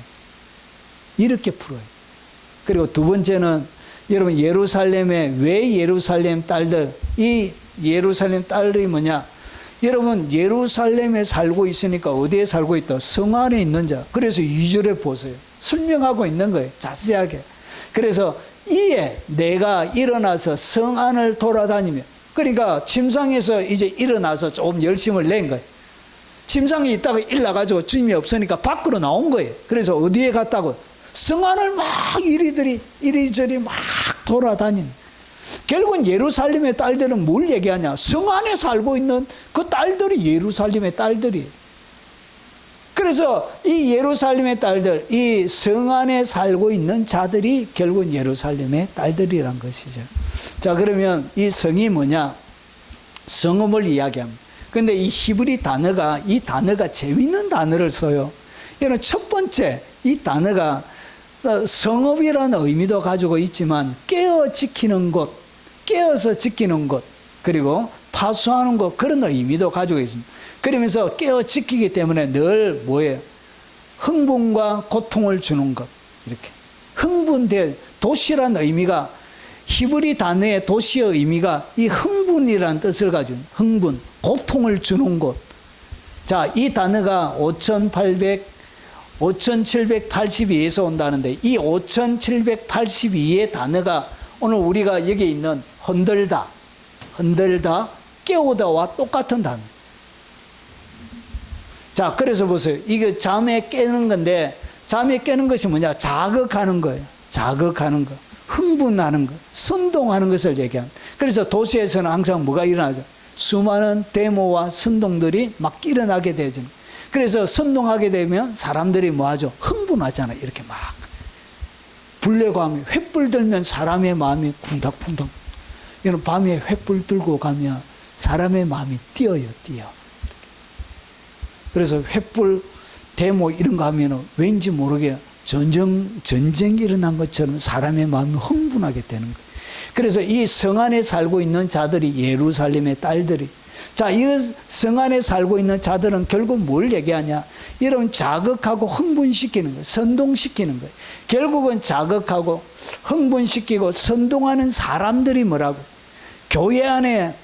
이렇게 풀어요. 그리고 두 번째는, 여러분, 예루살렘에 왜 예루살렘 딸들, 이 예루살렘 딸들이 뭐냐? 여러분, 예루살렘에 살고 있으니까 어디에 살고 있다? 성 안에 있는 자. 그래서 2절에 보세요. 설명하고 있는 거예요. 자세하게. 그래서 이에 내가 일어나서 성 안을 돌아다니며, 그러니까 침상에서 이제 일어나서 조금 열심을 낸 거예요. 침상에 있다가 일나가지고 주님이 없으니까 밖으로 나온 거예요. 그래서 어디에 갔다고? 성 안을 막 이리저리 막 돌아다니는. 결국은 예루살렘의 딸들은 뭘 얘기하냐? 성 안에 살고 있는 그 딸들이 예루살렘의 딸들이에요. 그래서 이 예루살렘의 딸들, 이 성 안에 살고 있는 자들이 결국은 예루살렘의 딸들이란 것이죠. 자, 그러면 이 성이 뭐냐? 성읍을 이야기합니다. 근데 이 히브리 단어가, 이 단어가 재밌는 단어를 써요. 여러분, 첫 번째, 이 단어가 성읍이라는 의미도 가지고 있지만, 깨어 지키는 곳, 깨어서 지키는 곳, 그리고 파수하는 곳, 그런 의미도 가지고 있습니다. 그러면서 깨어 지키기 때문에 늘 뭐예요? 흥분과 고통을 주는 것. 이렇게. 흥분될, 도시라는 의미가, 히브리 단어의 도시의 의미가 이 흥분이라는 뜻을 가지고, 흥분, 고통을 주는 곳. 자, 이 단어가 5782에서 온다는데, 이 5782의 단어가 오늘 우리가 여기 있는 흔들다, 깨우다와 똑같은 단어. 자, 그래서 보세요. 이게 잠에 깨는 건데, 잠에 깨는 것이 뭐냐? 자극하는 거예요. 자극하는 거. 흥분하는 것, 선동하는 것을 얘기합니다. 그래서 도시에서는 항상 뭐가 일어나죠? 수많은 데모와 선동들이 막 일어나게 되죠. 그래서 선동하게 되면 사람들이 뭐하죠? 흥분하잖아요. 이렇게 막 불내고하면, 횃불 들면 사람의 마음이 쿵닥쿵닥. 이런 밤에 횃불 들고 가면 사람의 마음이 뛰어요, 뛰어. 그래서 횃불 데모 이런 거 하면 왠지 모르게 전쟁이 일어난 것처럼 사람의 마음이 흥분하게 되는 거예요. 그래서 이 성 안에 살고 있는 자들이, 예루살렘의 딸들이, 자, 이 성 안에 살고 있는 자들은 결국 뭘 얘기하냐? 여러분, 자극하고 흥분시키는 거예요. 선동시키는 거예요. 결국은 자극하고 흥분시키고 선동하는 사람들이 뭐라고? 교회 안에,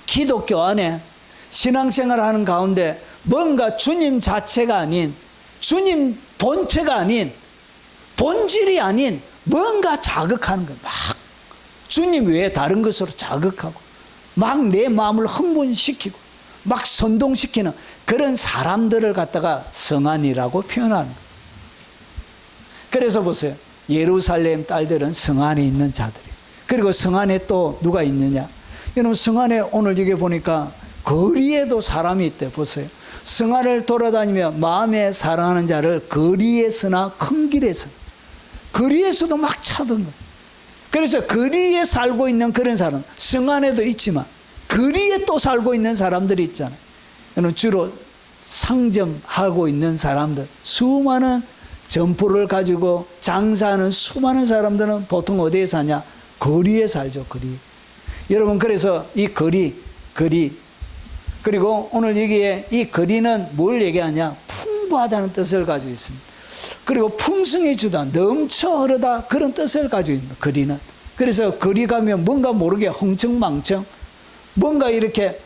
기독교 안에 신앙생활 하는 가운데 뭔가 주님 자체가 아닌, 주님 본체가 아닌, 본질이 아닌 뭔가 자극하는 거예요. 막 주님 외에 다른 것으로 자극하고 막 내 마음을 흥분시키고 막 선동시키는 그런 사람들을 갖다가 성안이라고 표현하는 거예요. 그래서 보세요. 예루살렘 딸들은 성 안에 있는 자들이에요. 그리고 성 안에 또 누가 있느냐? 여러분, 성 안에 오늘 여기 보니까 거리에도 사람이 있대. 보세요. 성 안을 돌아다니며 마음에 사랑하는 자를 거리에서나 큰 길에서, 거리에서도 막 찾은 거예요. 그래서 거리에 살고 있는 그런 사람, 성 안에도 있지만 거리에 또 살고 있는 사람들이 있잖아요. 주로 상점하고 있는 사람들, 수많은 점포를 가지고 장사하는 수많은 사람들은 보통 어디에 사냐? 거리에 살죠, 거리. 여러분, 그래서 이 거리, 그리고 오늘 여기에 이 거리는 뭘 얘기하냐? 풍부하다는 뜻을 가지고 있습니다. 그리고 풍성해주다, 넘쳐 흐르다, 그런 뜻을 가지고 있는 거리는. 그래서 거리 가면 뭔가 모르게 흥청망청, 뭔가 이렇게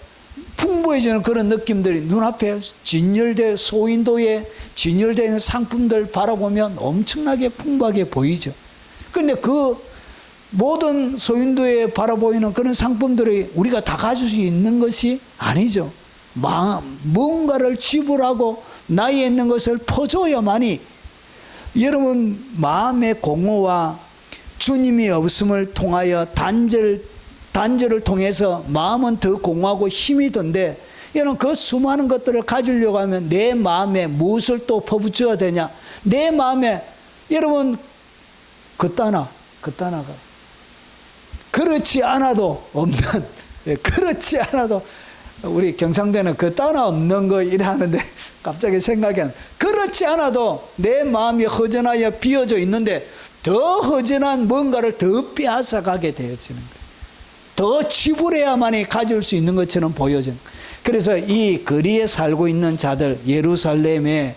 풍부해지는 그런 느낌들이 눈앞에 진열된 소인도에 진열되어 있는 상품들 바라보면 엄청나게 풍부하게 보이죠. 그런데 그 모든 소인도에 바라보이는 그런 상품들이 우리가 다 가질 수 있는 것이 아니죠. 뭔가를 지불하고 나이에 있는 것을 퍼줘야만이 여러분 마음의 공허와 주님이 없음을 통하여 단절을 통해서 마음은 더 공허하고 힘이 든데, 여러분 그 수많은 것들을 가지려고 하면 내 마음에 무엇을 또 퍼붓혀야 되냐? 내 마음에 여러분 그따나가 그렇지 않아도 없는, 그렇지 않아도 우리 경상대는 그따나 없는 거 이래 하는데 갑자기 생각이 안, 그렇지 않아도 내 마음이 허전하여 비어져 있는데 더 허전한 뭔가를 더 빼앗아가게 되어지는 거예요. 더 지불해야만이 가질 수 있는 것처럼 보여지는 거예요. 그래서 이 거리에 살고 있는 자들, 예루살렘에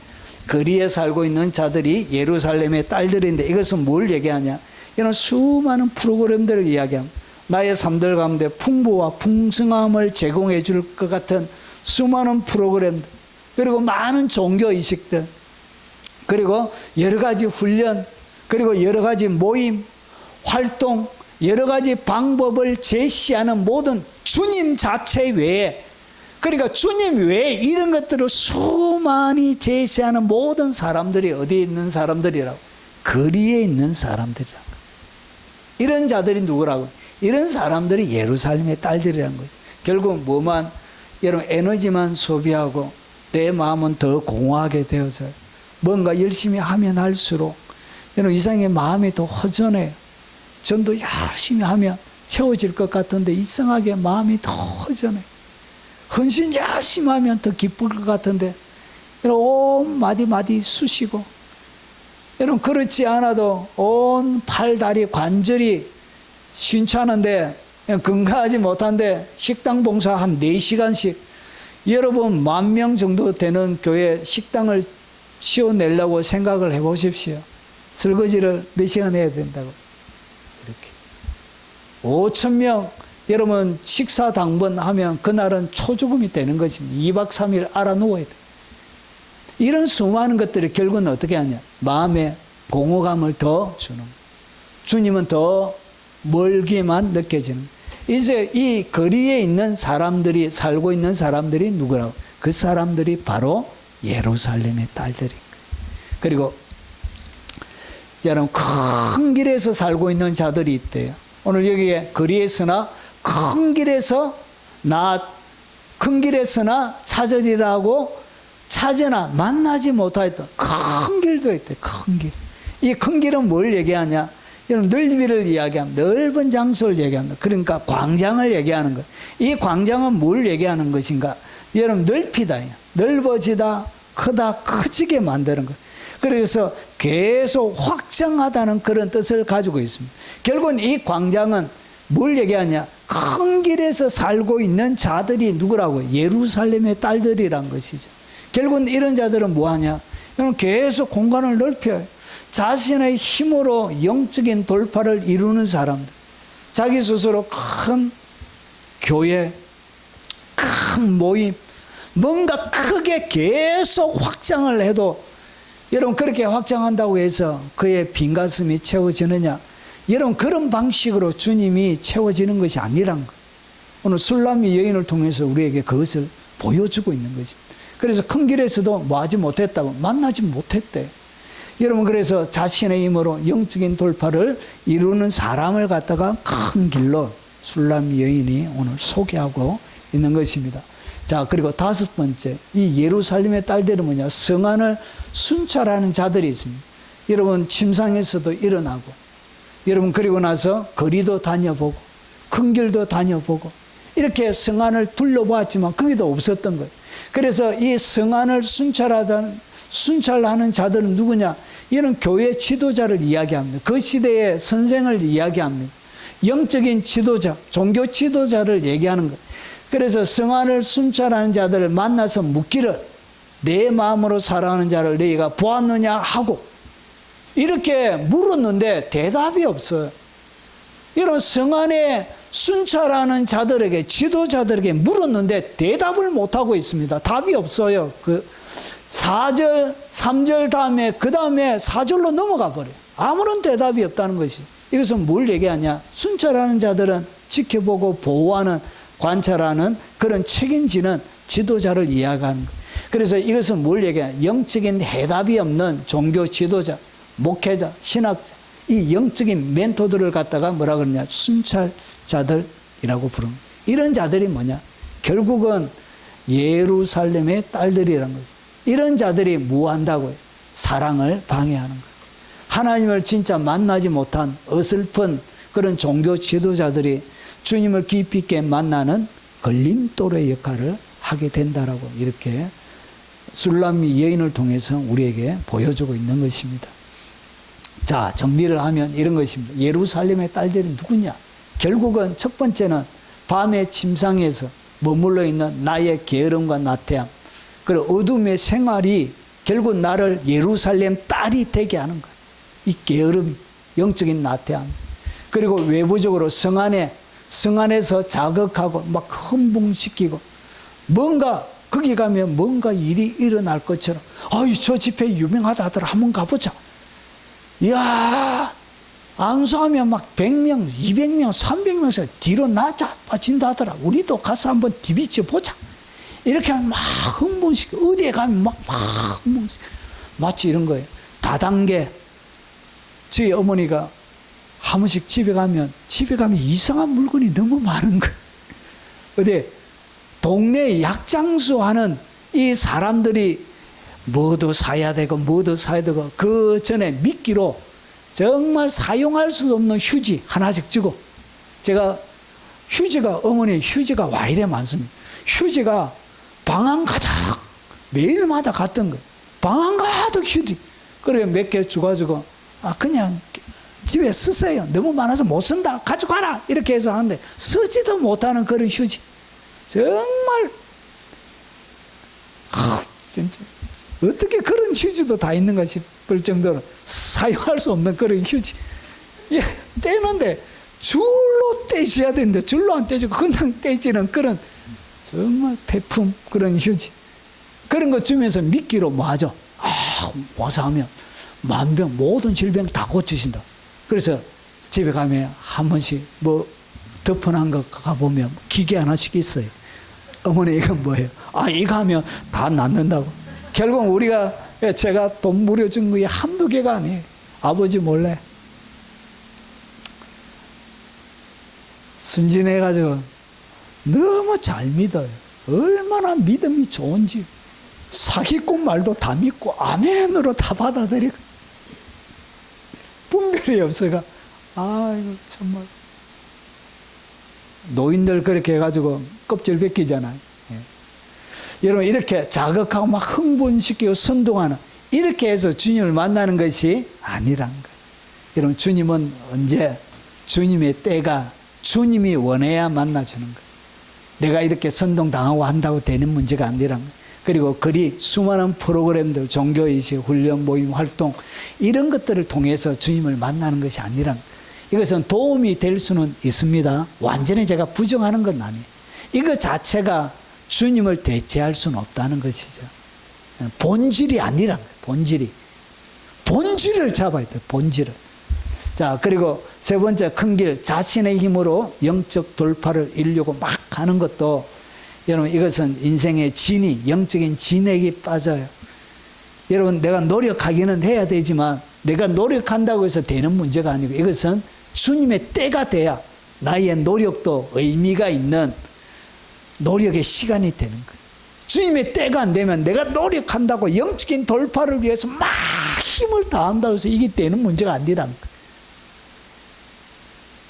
거리에 살고 있는 자들이 예루살렘의 딸들인데, 이것은 뭘 얘기하냐? 이런 수많은 프로그램들을 이야기합니다. 나의 삶들 가운데 풍부와 풍성함을 제공해 줄 것 같은 수많은 프로그램들, 그리고 많은 종교의식들, 그리고 여러 가지 훈련, 그리고 여러 가지 모임, 활동, 여러 가지 방법을 제시하는 모든 주님 자체 외에, 그러니까 주님 외에 이런 것들을 수많이 제시하는 모든 사람들이 어디에 있는 사람들이라고? 거리에 있는 사람들이라고. 이런 자들이 누구라고? 이런 사람들이 예루살렘의 딸들이라는 거죠. 결국 뭐만, 여러분 에너지만 소비하고 내 마음은 더 공허하게 되어서 뭔가 열심히 하면 할수록 여러분 이상하게 마음이 더 허전해요. 전도 열심히 하면 채워질 것 같은데 이상하게 마음이 더 허전해요. 헌신 열심히 하면 더 기쁠 것 같은데 여러분 온 마디마디 쑤시고, 여러분 그렇지 않아도 온 팔, 다리, 관절이 신찮은데 건강하지 못한데 식당 봉사 한 4시간씩, 여러분 10,000명 정도 되는 교회 식당을 치워내려고 생각을 해보십시오. 설거지를 몇 시간 해야 된다고? 이렇게 5,000명 여러분 식사 당번하면 그날은 초죽음이 되는 것입니다. 2박 3일 알아 누워야 돼. 이런 수많은 것들이 결국은 어떻게 하냐? 마음에 공허감을 더 주는 거예요. 주님은 더 멀게만 느껴지는. 이제 이 거리에 있는 사람들이, 살고 있는 사람들이 누구라고? 그 사람들이 바로 예루살렘의 딸들인 거예요. 그리고 여러분 큰 길에서 살고 있는 자들이 있대요. 오늘 여기에 거리에서나 큰 길에서나 찾으리라고, 찾으나 만나지 못하였던 큰 길도 있대. 큰 길. 이 큰 길은 뭘 얘기하냐? 여러분 넓이를 이야기합니다. 넓은 장소를 얘기합니다. 그러니까 광장을 얘기하는 거예요. 이 광장은 뭘 얘기하는 것인가? 여러분 넓히다, 넓어지다, 크다 커지게 만드는 거예요. 그래서 계속 확장하다는 그런 뜻을 가지고 있습니다. 결국은 이 광장은 뭘 얘기하냐? 큰 길에서 살고 있는 자들이 누구라고요? 예루살렘의 딸들이란 것이죠. 결국은 이런 자들은 뭐하냐? 계속 공간을 넓혀요. 자신의 힘으로 영적인 돌파를 이루는 사람들, 자기 스스로 큰 교회, 큰 모임, 뭔가 크게 계속 확장을 해도, 여러분 그렇게 확장한다고 해서 그의 빈 가슴이 채워지느냐? 여러분 그런 방식으로 주님이 채워지는 것이 아니란 거예요. 오늘 술람이 여인을 통해서 우리에게 그것을 보여주고 있는 것입니다. 그래서 큰 길에서도 뭐 하지 못했다고, 만나지 못했대. 여러분 그래서 자신의 힘으로 영적인 돌파를 이루는 사람을 갖다가 큰 길로 술람 여인이 오늘 소개하고 있는 것입니다. 자, 그리고 다섯 번째, 이 예루살렘의 딸들은 뭐냐? 성안을 순찰하는 자들이 있습니다. 여러분 침상에서도 일어나고, 여러분 그리고 나서 거리도 다녀보고 큰 길도 다녀보고 이렇게 성안을 둘러보았지만 거기도 없었던 거예요. 그래서 이 성안을 순찰하는 자들은 누구냐? 이런 교회 지도자를 이야기합니다. 그 시대의 선생을 이야기합니다. 영적인 지도자, 종교 지도자를 얘기하는 거예요. 그래서 성안을 순찰하는 자들을 만나서 묻기를, 내 마음으로 살아가는 자를 너희가 보았느냐 하고, 이렇게 물었는데 대답이 없어요. 이런 성안에 순찰하는 자들에게, 지도자들에게 물었는데 대답을 못하고 있습니다. 답이 없어요. 그 4절, 3절 다음에, 그 다음에 4절로 넘어가 버려요. 아무런 대답이 없다는 것이. 이것은 뭘 얘기하냐? 순찰하는 자들은 지켜보고 보호하는, 관찰하는, 그런 책임지는 지도자를 이야기하는 거예요. 그래서 이것은 뭘 얘기하냐? 영적인 해답이 없는 종교 지도자, 목회자, 신학자, 이 영적인 멘토들을 갖다가 뭐라 그러냐? 순찰자들이라고 부르는 거예요. 이런 자들이 뭐냐? 결국은 예루살렘의 딸들이라는 거죠. 이런 자들이 뭐 한다고요? 사랑을 방해하는 거예요. 하나님을 진짜 만나지 못한 어설픈 그런 종교 지도자들이 주님을 깊이 있게 만나는 걸림돌의 역할을 하게 된다라고, 이렇게 술람미 여인을 통해서 우리에게 보여주고 있는 것입니다. 자, 정리를 하면 이런 것입니다. 예루살렘의 딸들이 누구냐? 결국은 첫 번째는 밤의 침상에서 머물러 있는 나의 게으름과 나태함, 그리고 어둠의 생활이 결국 나를 예루살렘 딸이 되게 하는 거예요. 이 게으름, 영적인 나태함. 그리고 외부적으로 성안에서 자극하고 막 흥분시키고, 뭔가 거기 가면 뭔가 일이 일어날 것처럼, 아이 저 집회 유명하다 하더라, 한번 가보자. 이야, 안수하면 막 100명, 200명, 300명에서 뒤로 나빠진다 하더라. 우리도 가서 한번 디비쳐 보자. 이렇게 하면 막 흥분시키고, 어디에 가면 막 흥분시키고, 마치 이런 거예요. 다단계. 저희 어머니가 한 번씩 집에 가면 이상한 물건이 너무 많은 거예요. 어디 동네 약장수 하는 이 사람들이 뭐도 사야 되고 그 전에 미끼로 정말 사용할 수 없는 휴지 하나씩 주고, 제가 어머니 휴지가 와 이래 많습니다. 휴지가 방안 가득 매일마다 갔던 거예요. 방안 가득 휴지. 그래 몇 개 주가지고, 그냥 집에 쓰세요. 너무 많아서 못 쓴다. 가져가라. 이렇게 해서 하는데 쓰지도 못하는 그런 휴지. 정말 진짜 어떻게 그런 휴지도 다 있는가 싶을 정도로 사용할 수 없는 그런 휴지. 떼는데 줄로 떼셔야 되는데 줄로 안 떼지고 그냥 떼지는 그런 정말 폐품 그런 휴지. 그런 거 주면서 미끼로 뭐 하죠? 와서 하면 만병 모든 질병 다 고치신다. 그래서 집에 가면 한 번씩 뭐 덮어놓은 거 가보면 기계 하나씩 있어요. 어머니 이건 뭐예요? 이거 하면 다 낫는다고. 결국 제가 돈 물여준 거에 한두 개가 아니에요. 아버지 몰래 순진해가지고 너무 잘 믿어요. 얼마나 믿음이 좋은지. 사기꾼 말도 다 믿고 아멘으로 다 받아들이고 분별이 없어가. 이거 정말 노인들 그렇게 해가지고 껍질 벗기잖아요. 여러분 이렇게 자극하고 막 흥분시키고 선동하는 이렇게 해서 주님을 만나는 것이 아니란 거예요. 여러분 주님은 언제 주님의 때가 주님이 원해야 만나주는 거예요. 내가 이렇게 선동당하고 한다고 되는 문제가 아니란 거예요. 그리고 그리 수많은 프로그램들, 종교의식, 훈련, 모임, 활동 이런 것들을 통해서 주님을 만나는 것이 아니란 거예요. 이것은 도움이 될 수는 있습니다. 완전히 제가 부정하는 건 아니에요. 이거 자체가 주님을 대체할 수는 없다는 것이죠. 본질이 아니란 거예요. 본질이. 본질을 잡아야 돼요. 본질을. 자, 그리고 세 번째 큰 길, 자신의 힘으로 영적 돌파를 이루려고 막 하는 것도 여러분 이것은 인생의 진위, 영적인 진액이 빠져요. 여러분 내가 노력하기는 해야 되지만 내가 노력한다고 해서 되는 문제가 아니고 이것은 주님의 때가 돼야 나의 노력도 의미가 있는 노력의 시간이 되는 거예요. 주님의 때가 안 되면 내가 노력한다고 영적인 돌파를 위해서 막 힘을 다한다고 해서 이게 되는 문제가 아니란 거예요.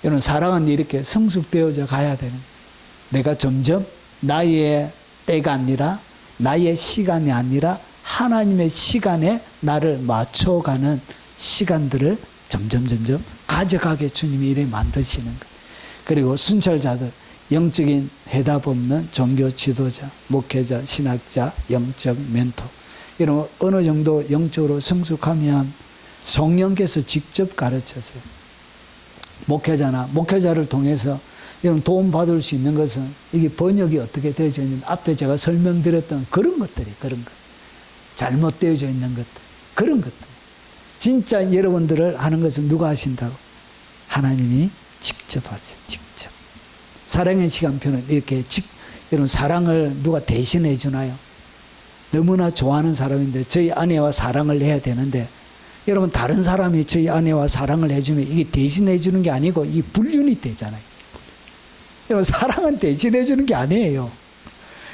여러분 사랑은 이렇게 성숙되어져 가야 되는 거예요. 내가 점점 나의 때가 아니라 나의 시간이 아니라 하나님의 시간에 나를 맞춰가는 시간들을 점점 가져가게 주님이 이래 만드시는 거예요. 그리고 순찰자들, 영적인 해답 없는 종교 지도자, 목회자, 신학자, 영적 멘토 이런 어느 정도 영적으로 성숙하면 성령께서 직접 가르쳐서요. 목회자를 통해서 이런 도움받을 수 있는 것은 이게 번역이 어떻게 되어져 있는지 앞에 제가 설명드렸던 그런 것들이 그런 것. 잘못되어져 있는 것들. 그런 것들. 진짜 여러분들을 하는 것은 누가 하신다고? 하나님이 직접 하세요. 직접. 사랑의 시간표는 이렇게 여러분 사랑을 누가 대신해 주나요? 너무나 좋아하는 사람인데 저희 아내와 사랑을 해야 되는데 여러분 다른 사람이 저희 아내와 사랑을 해주면 이게 대신해 주는 게 아니고 이 불륜이 되잖아요. 여러분 사랑은 대신해 주는 게 아니에요.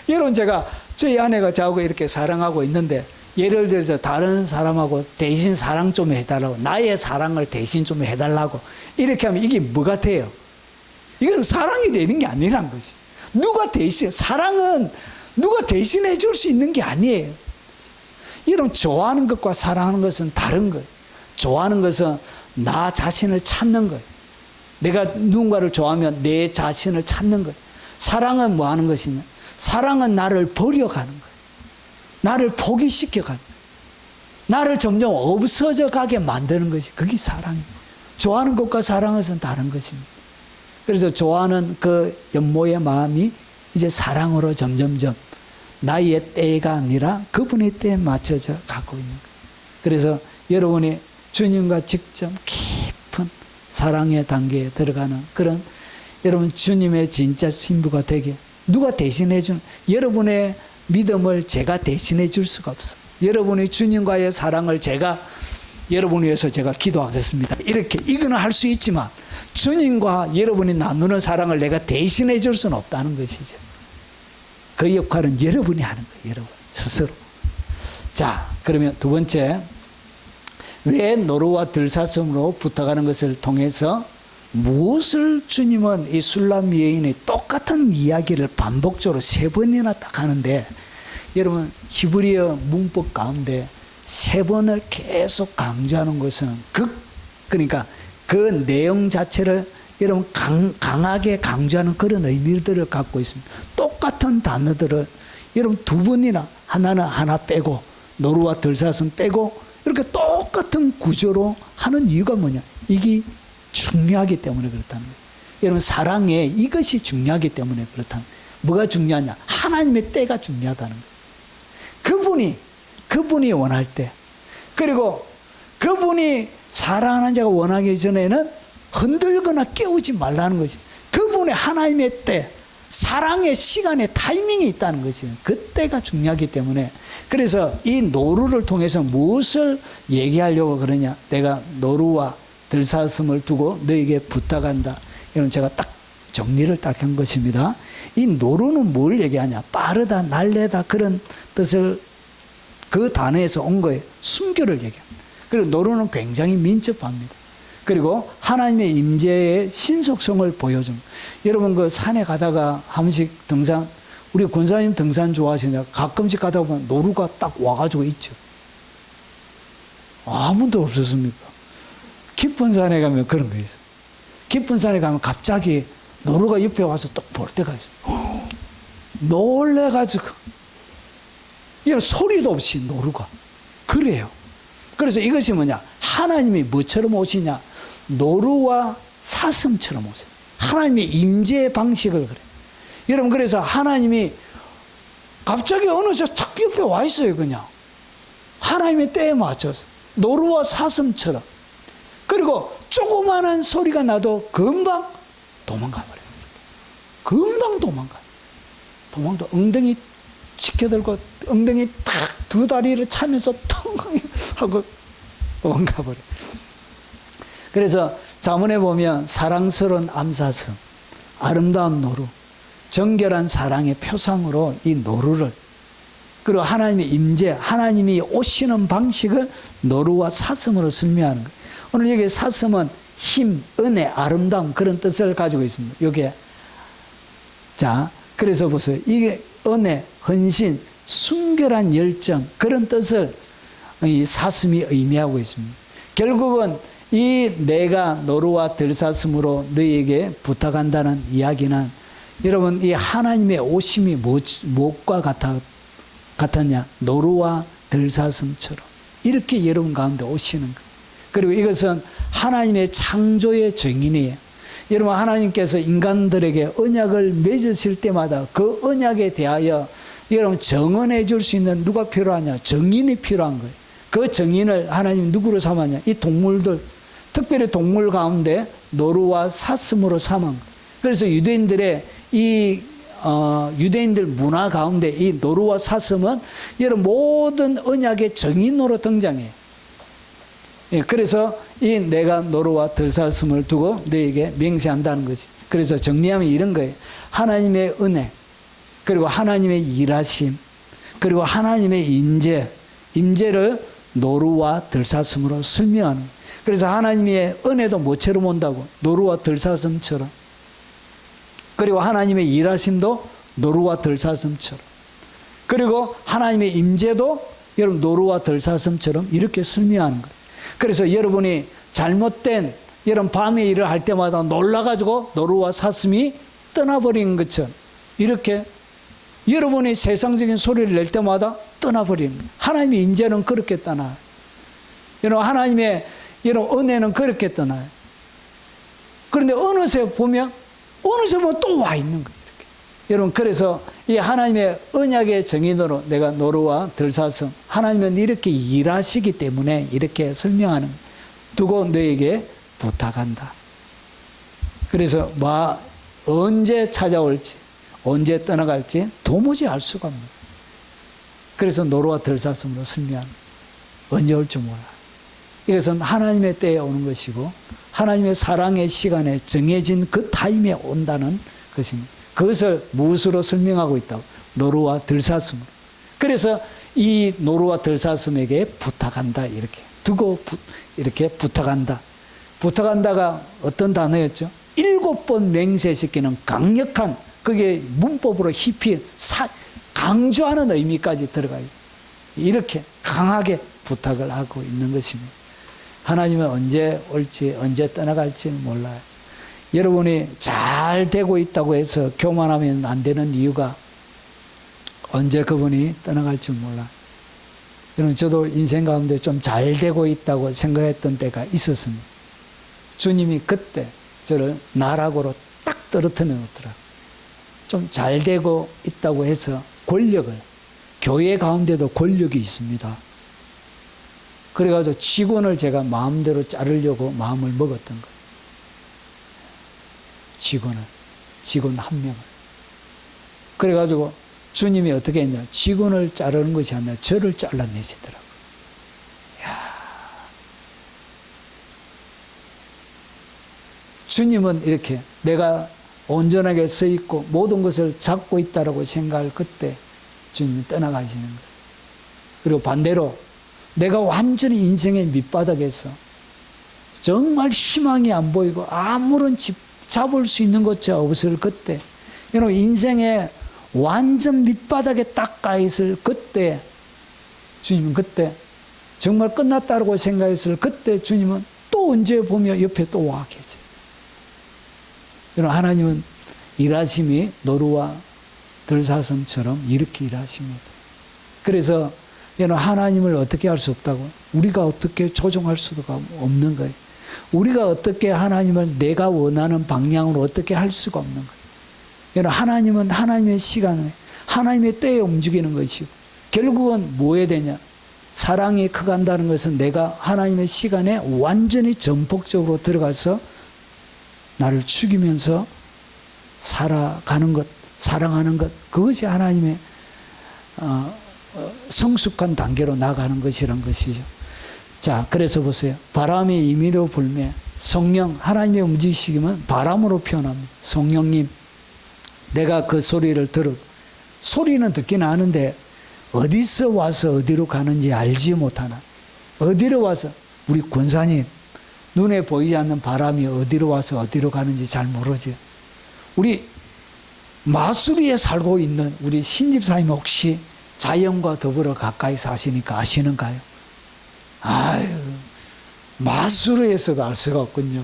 여러분 제가 저희 아내가 저하고 이렇게 사랑하고 있는데 예를 들어서 다른 사람하고 대신 사랑 좀 해달라고 나의 사랑을 대신 좀 해달라고 이렇게 하면 이게 뭐가 돼요? 이건 사랑이 되는 게 아니란 것이. 사랑은 누가 대신해 줄 수 있는 게 아니에요. 이런 좋아하는 것과 사랑하는 것은 다른 거예요. 좋아하는 것은 나 자신을 찾는 거예요. 내가 누군가를 좋아하면 내 자신을 찾는 거예요. 사랑은 뭐 하는 것이냐? 사랑은 나를 버려가는 거예요. 나를 포기시켜가는 거예요. 나를 점점 없어져 가게 만드는 것이 그게 사랑이에요. 좋아하는 것과 사랑은 다른 것입니다. 그래서 좋아하는 그 연모의 마음이 이제 사랑으로 점점점 나의 때가 아니라 그분의 때에 맞춰져 가고 있는 거예요. 그래서 여러분이 주님과 직접 깊은 사랑의 단계에 들어가는 그런 여러분 주님의 진짜 신부가 되게 누가 대신해 주는 여러분의 믿음을 제가 대신해 줄 수가 없어요. 여러분의 주님과의 사랑을 여러분을 위해서 제가 기도하겠습니다. 이렇게 이거는 할 수 있지만 주님과 여러분이 나누는 사랑을 내가 대신해 줄 수는 없다는 것이죠. 그 역할은 여러분이 하는 거예요. 여러분 스스로. 자, 그러면 두 번째, 왜 노루와 들사슴으로 부탁하는 것을 통해서 무엇을 주님은 이 술람 여인의 똑같은 이야기를 반복적으로 3번이나 딱 하는데 여러분 히브리어 문법 가운데 3번을 계속 강조하는 것은 그러니까 그 내용 자체를 여러분 강하게 강조하는 그런 의미들을 갖고 있습니다. 똑같은 단어들을 여러분 2번이나 하나는 하나 빼고 노루와 들사슴 빼고 이렇게 똑같은 구조로 하는 이유가 뭐냐? 이게 중요하기 때문에 그렇다는 거예요. 여러분 사랑에 이것이 중요하기 때문에 그렇다는 거예요. 뭐가 중요하냐? 하나님의 때가 중요하다는 거예요. 그분이 원할 때 그리고 그분이 사랑하는 자가 원하기 전에는 흔들거나 깨우지 말라는 것이 그분의 하나님의 때 사랑의 시간에 타이밍이 있다는 것이 그때가 중요하기 때문에 그래서 이 노루를 통해서 무엇을 얘기하려고 그러냐 내가 노루와 들사슴을 두고 너에게 부탁한다 이런 제가 딱 정리를 딱 한 것입니다. 이 노루는 뭘 얘기하냐 빠르다 날래다 그런 뜻을 그 단어에서 온 거예요. 순교를 얘기합니다. 그리고 노루는 굉장히 민첩합니다. 그리고 하나님의 임재의 신속성을 보여줍니다. 여러분 그 산에 가다가 한 번씩 등산 우리 권사님 등산 좋아하시냐? 가끔씩 가다 보면 노루가 딱 와가지고 있죠. 아무도 없었습니까? 깊은 산에 가면 그런 거 있어요. 깊은 산에 가면 갑자기 노루가 옆에 와서 딱 볼 때가 있어요. 놀래가지고. 이런 소리도 없이 노루가. 그래요. 그래서 이것이 뭐냐? 하나님이 뭐처럼 오시냐? 노루와 사슴처럼 오세요. 하나님의 임재의 방식을 그래요. 여러분, 그래서 하나님이 갑자기 어느새 탁 옆에 와 있어요, 그냥. 하나님의 때에 맞춰서. 노루와 사슴처럼. 그리고 조그마한 소리가 나도 금방 도망가 버려요. 금방 도망가요. 엉덩이 지켜들고 엉덩이 딱 두 다리를 차면서 텅 하고 도망가 버려요. 그래서 잠언에 보면 사랑스러운 암사슴, 아름다운 노루, 정결한 사랑의 표상으로 이 노루를, 그리고 하나님의 임재, 하나님이 오시는 방식을 노루와 사슴으로 설명하는 거예요. 오늘 여기 사슴은 힘, 은혜, 아름다움, 그런 뜻을 가지고 있습니다. 여기에. 자, 그래서 보세요. 이게 은혜, 헌신, 순결한 열정, 그런 뜻을 이 사슴이 의미하고 있습니다. 결국은 이 내가 노루와 들사슴으로 너희에게 부탁한다는 이야기는, 여러분, 이 하나님의 오심이 무엇과 같았냐? 노루와 들사슴처럼 이렇게 여러분 가운데 오시는 거예요. 그리고 이것은 하나님의 창조의 정인이에요. 여러분, 하나님께서 인간들에게 언약을 맺으실 때마다 그 언약에 대하여 여러분 정언해 줄 수 있는 누가 필요하냐? 정인이 필요한 거예요. 그 정인을 하나님 누구로 삼았냐? 이 동물들, 특별히 동물 가운데 노루와 사슴으로 삼은 거예요. 그래서 유대인들의 유대인들 문화 가운데 이 노루와 사슴은 여러분 모든 언약의 정인으로 등장해요. 예, 그래서 이 내가 노루와 들사슴을 두고 너에게 맹세한다는 거지. 그래서 정리하면 이런 거예요. 하나님의 은혜, 그리고 하나님의 일하심, 그리고 하나님의 임재를 노루와 들사슴으로 설명하는 거예요. 그래서 하나님의 은혜도 뭐처럼 온다고? 노루와 들사슴처럼. 그리고 하나님의 일하심도 노루와 들사슴처럼. 그리고 하나님의 임재도 여러분 노루와 들사슴처럼 이렇게 설명하는 거예요. 그래서 여러분이 잘못된 여러분 밤에 일을 할 때마다 놀라가지고 노루와 사슴이 떠나버리는 것처럼 이렇게 여러분이 세상적인 소리를 낼 때마다 떠나버리는 거예요. 하나님의 임재는 그렇게 떠나요. 여러분, 하나님의 여러분 은혜는 그렇게 떠나요. 그런데 어느새 보면 또 와 있는 거예요. 이렇게. 여러분, 그래서 이 하나님의 언약의 정인으로 내가 노루와 들사슴, 하나님은 이렇게 일하시기 때문에 이렇게 설명하는 거예요. 두고 너에게 부탁한다. 그래서 언제 찾아올지, 언제 떠나갈지 도무지 알 수가 없는 거예요. 그래서 노루와 들사슴으로 설명하는 거예요. 언제 올지 몰라. 이것은 하나님의 때에 오는 것이고 하나님의 사랑의 시간에 정해진 그 타임에 온다는 것입니다. 그것을 무엇으로 설명하고 있다고? 노루와 들사슴으로. 그래서 이 노루와 들사슴에게 부탁한다, 이렇게 두고 이렇게 부탁한다. 부탁한다가 어떤 단어였죠? 7번 맹세시키는 강력한, 그게 문법으로 히필, 강조하는 의미까지 들어가요. 이렇게 강하게 부탁을 하고 있는 것입니다. 하나님은 언제 올지, 언제 떠나갈지는 몰라요. 여러분이 잘 되고 있다고 해서 교만하면 안 되는 이유가 언제 그분이 떠나갈지 몰라요. 여러분, 저도 인생 가운데 좀 잘 되고 있다고 생각했던 때가 있었습니다. 주님이 그때 저를 나락으로 딱 떨어뜨려 놓더라고요. 좀 잘 되고 있다고 해서 권력을, 교회 가운데도 권력이 있습니다. 그래가지고 직원을 제가 마음대로 자르려고 마음을 먹었던 거예요. 직원 한 명을. 그래가지고 주님이 어떻게 했냐? 직원을 자르는 것이 아니라 저를 잘라내시더라고요. 주님은 이렇게 내가 온전하게 서 있고 모든 것을 잡고 있다라고 생각할 그때 주님이 떠나가시는 거예요. 그리고 반대로 내가 완전히 인생의 밑바닥에서 정말 희망이 안 보이고 아무런 잡을 수 있는 것조차 없을 그때, 여러분, 인생의 완전 밑바닥에 딱 가있을 그때 주님은 그때 정말 끝났다고 생각했을 그때 주님은 또 언제 보면 옆에 또 와 계세요. 여러분, 하나님은 일하심이 노루와 들사슴처럼 이렇게 일하십니다. 그래서 여러분, 하나님을 어떻게 할 수 없다고? 우리가 어떻게 조종할 수가 없는 거예요. 우리가 어떻게 하나님을 내가 원하는 방향으로 어떻게 할 수가 없는 거예요. 여러분, 하나님은 하나님의 시간에 하나님의 때에 움직이는 것이고 결국은 뭐 해야 되냐? 사랑이 커간다는 것은 내가 하나님의 시간에 완전히 전폭적으로 들어가서 나를 죽이면서 살아가는 것, 사랑하는 것, 그것이 하나님의 성숙한 단계로 나가는 것이란 것이죠. 자, 그래서 보세요. 바람이 임의로 불매, 성령, 하나님의 움직이시면 바람으로 표현합니다. 성령님, 내가 그 소리를 소리는 듣긴 아는데 어디서 와서 어디로 가는지 알지 못하나. 어디로 와서, 우리 권사님, 눈에 보이지 않는 바람이 어디로 와서 어디로 가는지 잘 모르죠. 우리 마수리에 살고 있는 우리 신집사님 혹시 자연과 더불어 가까이 사시니까 아시는가요? 아유, 마수리에서도 알 수가 없군요.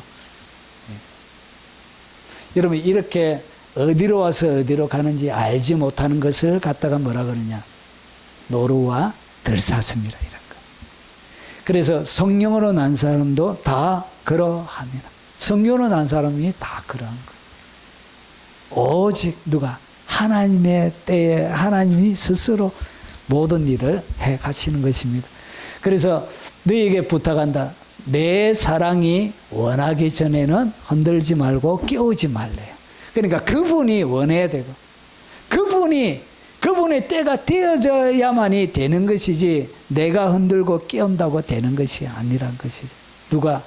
여러분, 이렇게 어디로 와서 어디로 가는지 알지 못하는 것을 갖다가 뭐라 그러냐? 노루와 들사슴이라 이런 거. 그래서 성령으로 난 사람도 다 그러하니라. 성령으로 난 사람이 다 그러한 거. 오직 누가? 하나님의 때에 하나님이 스스로 모든 일을 해 가시는 것입니다. 그래서 너희에게 부탁한다. 내 사랑이 원하기 전에는 흔들지 말고 깨우지 말래요. 그러니까 그분이 원해야 되고 그분의 때가 되어져야만이 되는 것이지 내가 흔들고 깨운다고 되는 것이 아니란 것이죠. 누가?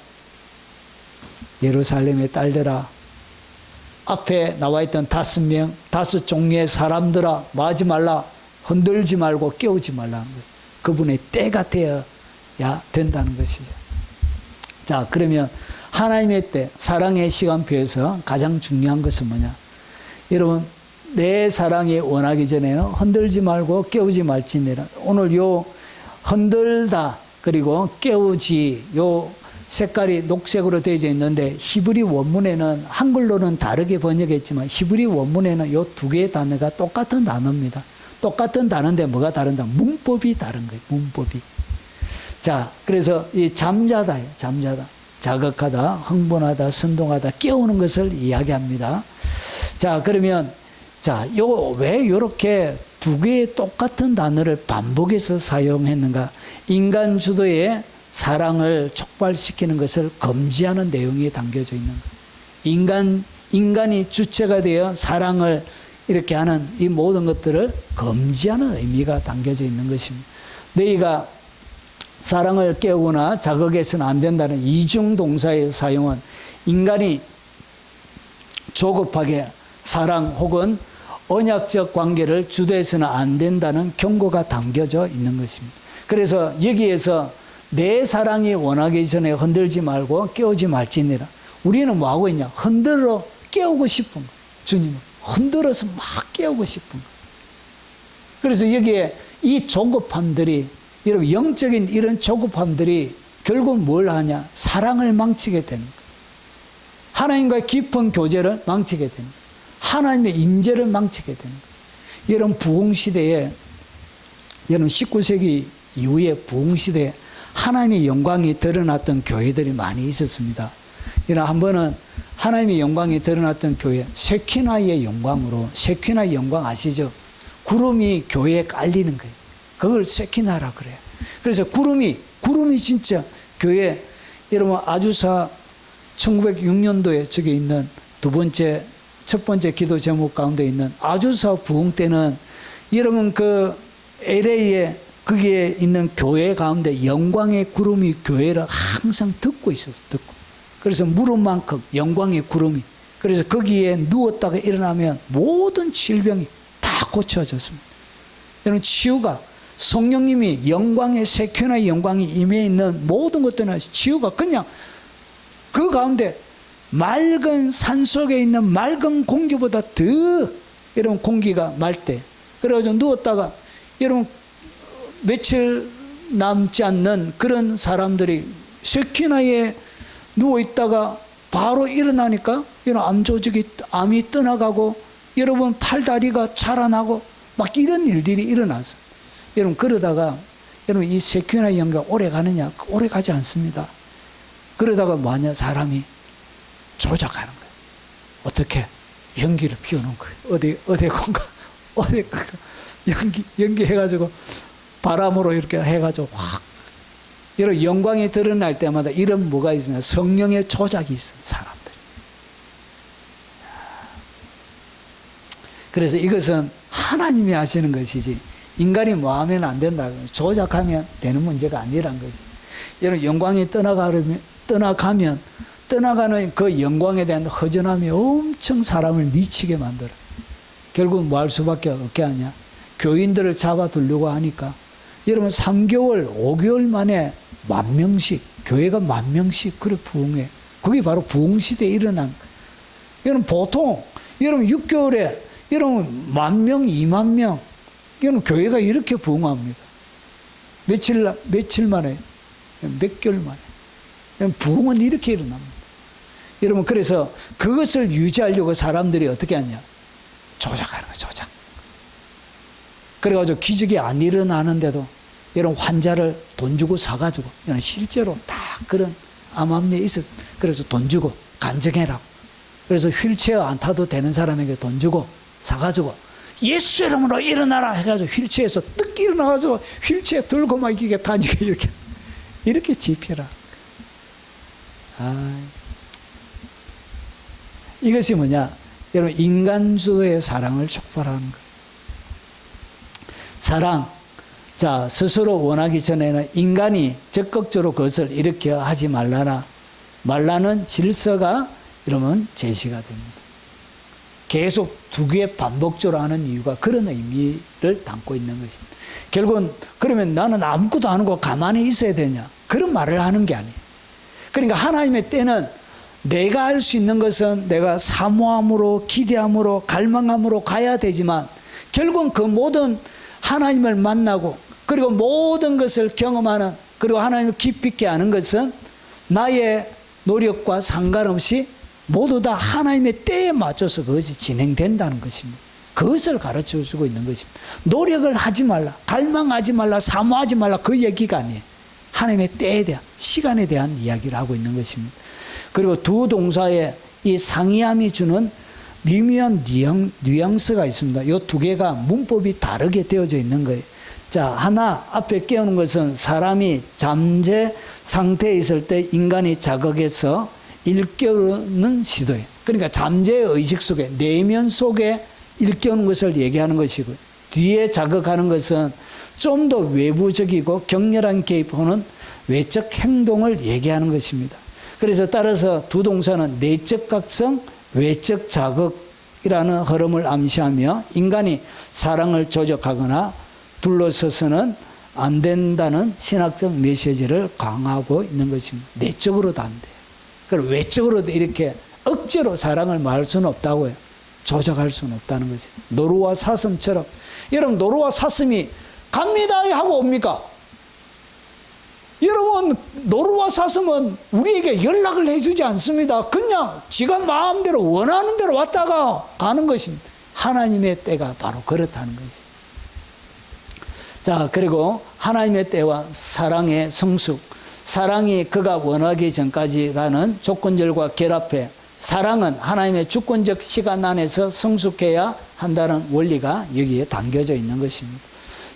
예루살렘의 딸들아, 앞에 나와 있던 5명, 5 종류의 사람들아, 마지 말라, 흔들지 말고 깨우지 말라는 거예요. 그분의 때가 되어야 된다는 것이죠. 자, 그러면 하나님의 때, 사랑의 시간표에서 가장 중요한 것은 뭐냐? 여러분, 내 사랑이 원하기 전에는 흔들지 말고 깨우지 말지니라. 오늘 요 흔들다 그리고 깨우지 요 색깔이 녹색으로 되어져 있는데 히브리 원문에는 한글로는 다르게 번역했지만 히브리 원문에는 요 2개의 단어가 똑같은 단어입니다. 똑같은 단어인데 뭐가 다른다? 문법이 다른 거예요. 문법이. 자, 그래서 이 잠자다예요. 잠자다. 자극하다, 흥분하다, 선동하다, 깨우는 것을 이야기합니다. 자, 그러면 왜 이렇게 2개의 똑같은 단어를 반복해서 사용했는가? 인간 주도의 사랑을 촉발시키는 것을 금지하는 내용이 담겨져 있는 거예요. 인간이 주체가 되어 사랑을 이렇게 하는 이 모든 것들을 금지하는 의미가 담겨져 있는 것입니다. 너희가 사랑을 깨우거나 자극해서는 안 된다는 이중 동사의 사용은 인간이 조급하게 사랑 혹은 언약적 관계를 주도해서는 안 된다는 경고가 담겨져 있는 것입니다. 그래서 여기에서 내 사랑이 원하기 전에 흔들지 말고 깨우지 말지니라. 우리는 뭐 하고 있냐? 흔들어 깨우고 싶은 거예요. 주님은 흔들어서 막 깨우고 싶은 거예요. 그래서 여기에 이 조급함들이, 여러분, 영적인 이런 조급함들이 결국 뭘 하냐? 사랑을 망치게 되는 거예요. 하나님과의 깊은 교제를 망치게 되는 거예요. 하나님의 임재를 망치게 되는 거예요. 여러분, 부흥시대에, 여러분 19세기 이후에 부흥시대에 하나님의 영광이 드러났던 교회들이 많이 있었습니다. 여러분, 한 번은 하나님의 영광이 드러났던 교회, 세키나의 영광으로, 세키나의 영광 아시죠? 구름이 교회에 깔리는 거예요. 그걸 세키나라 그래요. 그래서 구름이 진짜 교회, 여러분 아주사 1906년도에 저기 있는 첫 번째 기도 제목 가운데 있는 아주사 부흥 때는 여러분 그 LA에 거기에 있는 교회 가운데 영광의 구름이 교회를 항상 덮고 있었어요. 덮고. 그래서 무릎만큼 영광의 구름이. 그래서 거기에 누웠다가 일어나면 모든 질병이 다 고쳐졌습니다. 여러분, 치유가 성령님이 영광의 세퀴나의 영광이 임해 있는 모든 것들은 치유가 그냥 그 가운데 맑은 산 속에 있는 맑은 공기보다 더 여러분 공기가 말 때. 그래가지고 누웠다가 여러분 며칠 남지 않는 그런 사람들이 쇠키나에 누워있다가 바로 일어나니까 여러분 암 조직이 암이 떠나가고 여러분 팔다리가 자라나고 막 이런 일들이 일어나서 여러분 그러다가 여러분 이 쇠키나 연기가 오래 가느냐? 오래 가지 않습니다. 그러다가 뭐하냐? 사람이 조작하는 거예요. 어떻게? 연기를 피우는 거예요. 어디 공간 어디 연기 해가지고 바람으로 이렇게 해가지고 확 여러분 영광이 드러날 때마다 이런 뭐가 있으냐? 성령의 조작이 있어 사람들. 그래서 이것은 하나님이 하시는 것이지 인간이 뭐 하면 안 된다. 조작하면 되는 문제가 아니란 거지. 여러분 영광이 떠나가는 그 영광에 대한 허전함이 엄청 사람을 미치게 만들어. 결국 뭐 할 수밖에 없게 하냐? 교인들을 잡아두려고 하니까 여러분 3개월, 5개월 만에 10,000명씩 교회가 10,000명씩 그래 부흥해. 그게 바로 부흥시대에 일어난 거예요. 여러분 보통 여러분 6개월에 여러분 10,000명, 20,000명 여러분 교회가 이렇게 부흥합니다. 며칠 만에 몇 개월 만에 부흥은 이렇게 일어납니다. 여러분 그래서 그것을 유지하려고 사람들이 어떻게 하냐? 조작하는 거예요. 조작. 그래가지고 기적이 안 일어나는데도 이런 환자를 돈 주고 사가지고 이런 실제로 다 그런 암암리에 있어. 그래서 돈 주고 간증해라. 그래서 휠체어 안 타도 되는 사람에게 돈 주고 사가지고 예수 이름으로 일어나라 해가지고 휠체어에서 뜩 일어나가지고 휠체어 들고 막 이게 다니고 이렇게 집회라. 이것이 뭐냐? 여러분 인간주도의 사랑을 촉발하는 것. 사랑. 자, 스스로 원하기 전에는 인간이 적극적으로 그것을 일으켜 하지 말라는 질서가 이러면 제시가 됩니다. 계속 두 개 반복적으로 하는 이유가 그런 의미를 담고 있는 것입니다. 결국은 그러면 나는 아무것도 안 하고 가만히 있어야 되냐? 그런 말을 하는 게 아니에요. 그러니까 하나님의 때는 내가 할 수 있는 것은 내가 사모함으로 기대함으로 갈망함으로 가야 되지만 결국은 그 모든 하나님을 만나고 그리고 모든 것을 경험하는 그리고 하나님을 깊이 있게 아는 것은 나의 노력과 상관없이 모두 다 하나님의 때에 맞춰서 그것이 진행된다는 것입니다. 그것을 가르쳐 주고 있는 것입니다. 노력을 하지 말라, 갈망하지 말라, 사모하지 말라 그 얘기가 아니에요. 하나님의 때에 대한 시간에 대한 이야기를 하고 있는 것입니다. 그리고 두 동사의 이 상이함이 주는 미묘한 뉘앙스가 있습니다. 이 두 개가 문법이 다르게 되어져 있는 거예요. 자, 하나 앞에 깨우는 것은 사람이 잠재 상태에 있을 때 인간이 자극해서 일깨우는 시도예요. 그러니까 잠재의 의식 속에 내면 속에 일깨우는 것을 얘기하는 것이고요. 뒤에 자극하는 것은 좀 더 외부적이고 격렬한 개입하는 외적 행동을 얘기하는 것입니다. 그래서 따라서 두 동사는 내적 각성, 외적 자극이라는 흐름을 암시하며 인간이 사랑을 조작하거나 둘러서서는 안 된다는 신학적 메시지를 강화하고 있는 것입니다. 내적으로도 안 돼요. 그리고 외적으로도 이렇게 억지로 사랑을 말할 수는 없다고요. 조작할 수는 없다는 거지. 노루와 사슴처럼. 여러분 노루와 사슴이 갑니다 하고 옵니까? 여러분 노루와 사슴은 우리에게 연락을 해주지 않습니다. 그냥 지가 마음대로 원하는 대로 왔다가 가는 것입니다. 하나님의 때가 바로 그렇다는 거지. 자, 그리고 하나님의 때와 사랑의 성숙. 사랑이 그가 원하기 전까지라는 조건절과 결합해 사랑은 하나님의 주권적 시간 안에서 성숙해야 한다는 원리가 여기에 담겨져 있는 것입니다.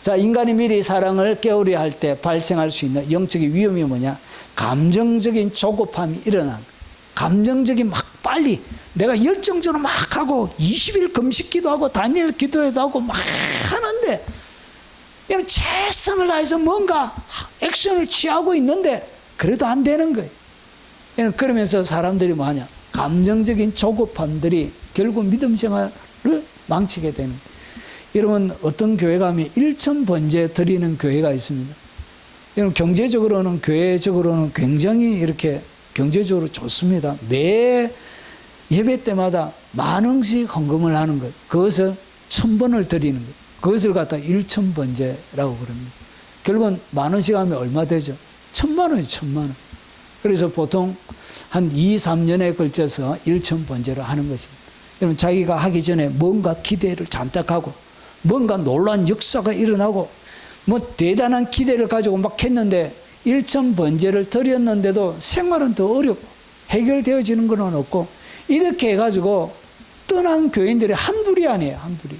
자, 인간이 미리 사랑을 깨우려 할 때 발생할 수 있는 영적인 위험이 뭐냐? 감정적인 조급함이 일어난 거예요. 감정적인 막 빨리 내가 열정적으로 막 하고 20일 금식 기도하고 다니엘 기도회도 하고 막 하는데 얘는 최선을 다해서 뭔가 액션을 취하고 있는데 그래도 안 되는 거예요. 얘는 그러면서 사람들이 뭐하냐? 감정적인 조급함들이 결국 믿음 생활을 망치게 되는 거예요. 여러분 어떤 교회 가면 1,000번제 드리는 교회가 있습니다. 여러분 경제적으로는 교회적으로는 굉장히 이렇게 경제적으로 좋습니다. 매 예배 때마다 10,000원씩 헌금을 하는 거예요. 그것을 1,000번을 드리는 거예요. 그것을 갖다 1,000번제라고 그럽니다. 결국은 10,000원씩 하면 얼마 되죠? 1,000만 원이죠, 1,000만 원. 그래서 보통 한 2, 3년에 걸쳐서 1,000번제를 하는 것입니다. 여러분, 자기가 하기 전에 뭔가 기대를 잔뜩 하고, 뭔가 놀라운 역사가 일어나고, 뭐 대단한 기대를 가지고 막 했는데, 1,000번제를 드렸는데도 생활은 더 어렵고, 해결되어지는 건 없고, 이렇게 해가지고 떠난 교인들이 한둘이 아니에요, 한둘이.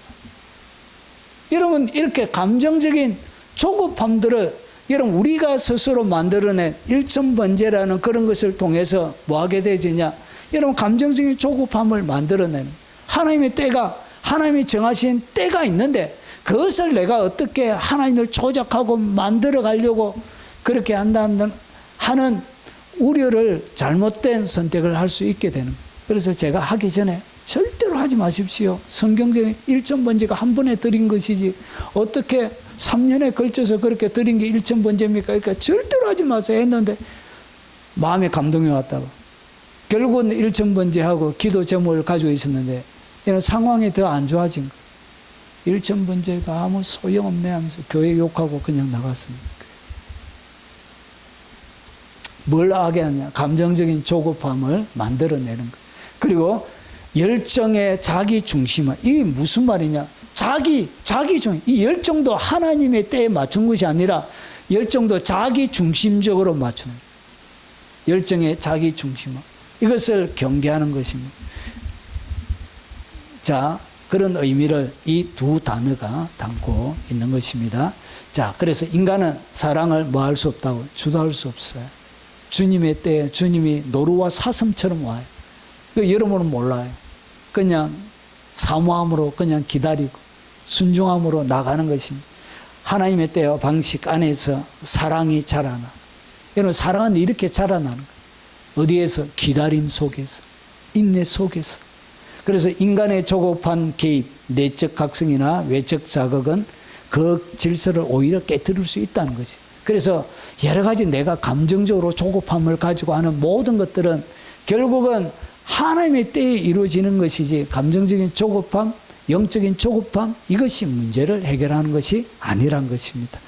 여러분, 이렇게 감정적인 조급함들을 여러분, 우리가 스스로 만들어낸 1,000번제라는 그런 것을 통해서 뭐 하게 되지냐? 여러분, 감정적인 조급함을 만들어내는 하나님의 때가, 하나님이 정하신 때가 있는데 그것을 내가 어떻게 하나님을 조작하고 만들어 가려고 그렇게 한다는 하는 우려를 잘못된 선택을 할 수 있게 되는 거예요. 그래서 제가 하기 전에 절대로 하지 마십시오. 성경적인 1,000번제가 한 번에 드린 것이지 어떻게 3년에 걸쳐서 그렇게 드린 게 1,000번제입니까? 그러니까 절대로 하지 마세요 했는데 마음에 감동이 왔다고. 결국은 1,000번제하고 기도 제목을 가지고 있었는데 이런 상황이 더 안 좋아진 거예요. 1,000번제가 아무 소용없네 하면서 교회 욕하고 그냥 나갔습니다. 뭘 하게 하냐? 감정적인 조급함을 만들어내는 거예요. 그리고 열정의 자기 중심화. 이게 무슨 말이냐? 자기 중심. 이 열정도 하나님의 때에 맞춘 것이 아니라 열정도 자기 중심적으로 맞추는 거예요. 열정의 자기 중심화. 이것을 경계하는 것입니다. 자, 그런 의미를 이 두 단어가 담고 있는 것입니다. 자, 그래서 인간은 사랑을 뭐 할 수 없다고? 주도할 수 없어요. 주님의 때에 주님이 노루와 사슴처럼 와요. 여러분은 몰라요. 그냥 사모함으로 그냥 기다리고 순종함으로 나가는 것입니다. 하나님의 때와 방식 안에서 사랑이 자라나. 여러분, 사랑은 이렇게 자라나는 거예요. 어디에서? 기다림 속에서, 인내 속에서. 그래서 인간의 조급한 개입, 내적 각성이나 외적 자극은 그 질서를 오히려 깨뜨릴 수 있다는 것이. 그래서 여러 가지 내가 감정적으로 조급함을 가지고 하는 모든 것들은 결국은 하나님의 때에 이루어지는 것이지 감정적인 조급함, 영적인 조급함, 이것이 문제를 해결하는 것이 아니란 것입니다.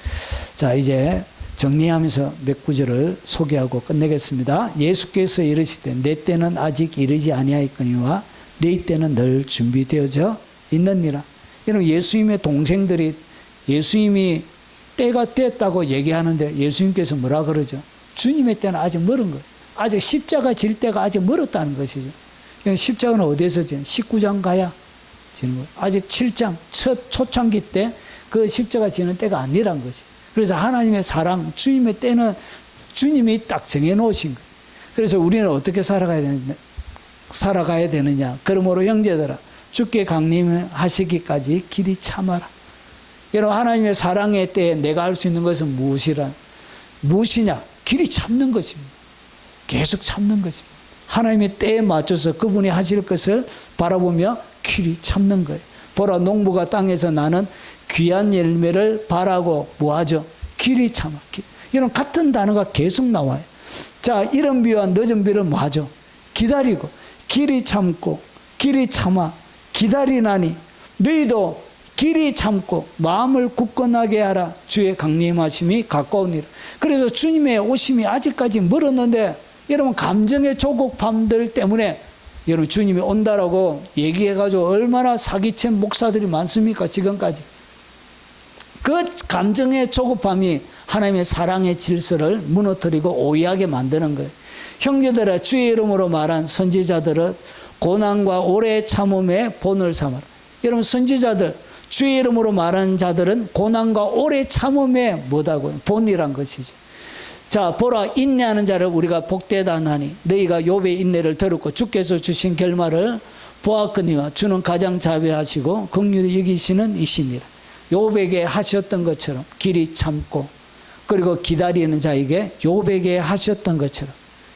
자, 이제 정리하면서 몇 구절을 소개하고 끝내겠습니다. 예수께서 이르시되 내 때는 아직 이르지 아니하였거니와 네 때는 늘 준비되어져 있느니라. 여러분, 예수님의 동생들이 예수님이 때가 됐다고 얘기하는데 예수님께서 뭐라 그러죠? 주님의 때는 아직 멀은 거예요. 아직 십자가 질 때가 아직 멀었다는 것이죠. 십자가는 어디에서 지는? 19장 가야 지는 거예요. 아직 7장 첫 초창기 때 그 십자가 지는 때가 아니란 것이. 그래서 하나님의 사랑, 주님의 때는 주님이 딱 정해놓으신 거예요. 그래서 우리는 어떻게 살아가야 되느냐? 그러므로 형제들아, 주께 강림하시기까지 길이 참아라. 여러분, 하나님의 사랑의 때에 내가 할 수 있는 것은 무엇이냐? 길이 참는 것입니다. 계속 참는 것입니다. 하나님의 때에 맞춰서 그분이 하실 것을 바라보며 길이 참는 거예요. 보라, 농부가 땅에서 나는 귀한 열매를 바라고 뭐하죠? 길이 참아. 이런 같은 단어가 계속 나와요. 자, 이른 비와 늦은 비를 뭐하죠? 기다리고, 길이 참고, 길이 참아, 기다리나니 너희도 길이 참고 마음을 굳건하게 하라. 주의 강림하심이 가까우니라. 그래서 주님의 오심이 아직까지 멀었는데 여러분, 감정의 조급함들 때문에 여러분 주님이 온다라고 얘기해가지고 얼마나 사기친 목사들이 많습니까? 지금까지. 그 감정의 조급함이 하나님의 사랑의 질서를 무너뜨리고 오해하게 만드는 거예요. 형제들아, 주의 이름으로 말한 선지자들은 고난과 오래 참음의 본을 삼아라. 여러분, 선지자들, 주의 이름으로 말하는 자들은 고난과 오래 참음의 뭐다고요? 본이란 것이죠. 자, 보라, 인내하는 자를 우리가 복되다 하니 너희가 욥의 인내를 들었고 주께서 주신 결말을 보았거니와 주는 가장 자비하시고 긍휼히 여기시는 이시니라. 욥에게 하셨던 것처럼 길이 참고 그리고 기다리는 자에게 욥에게 하셨던 것처럼,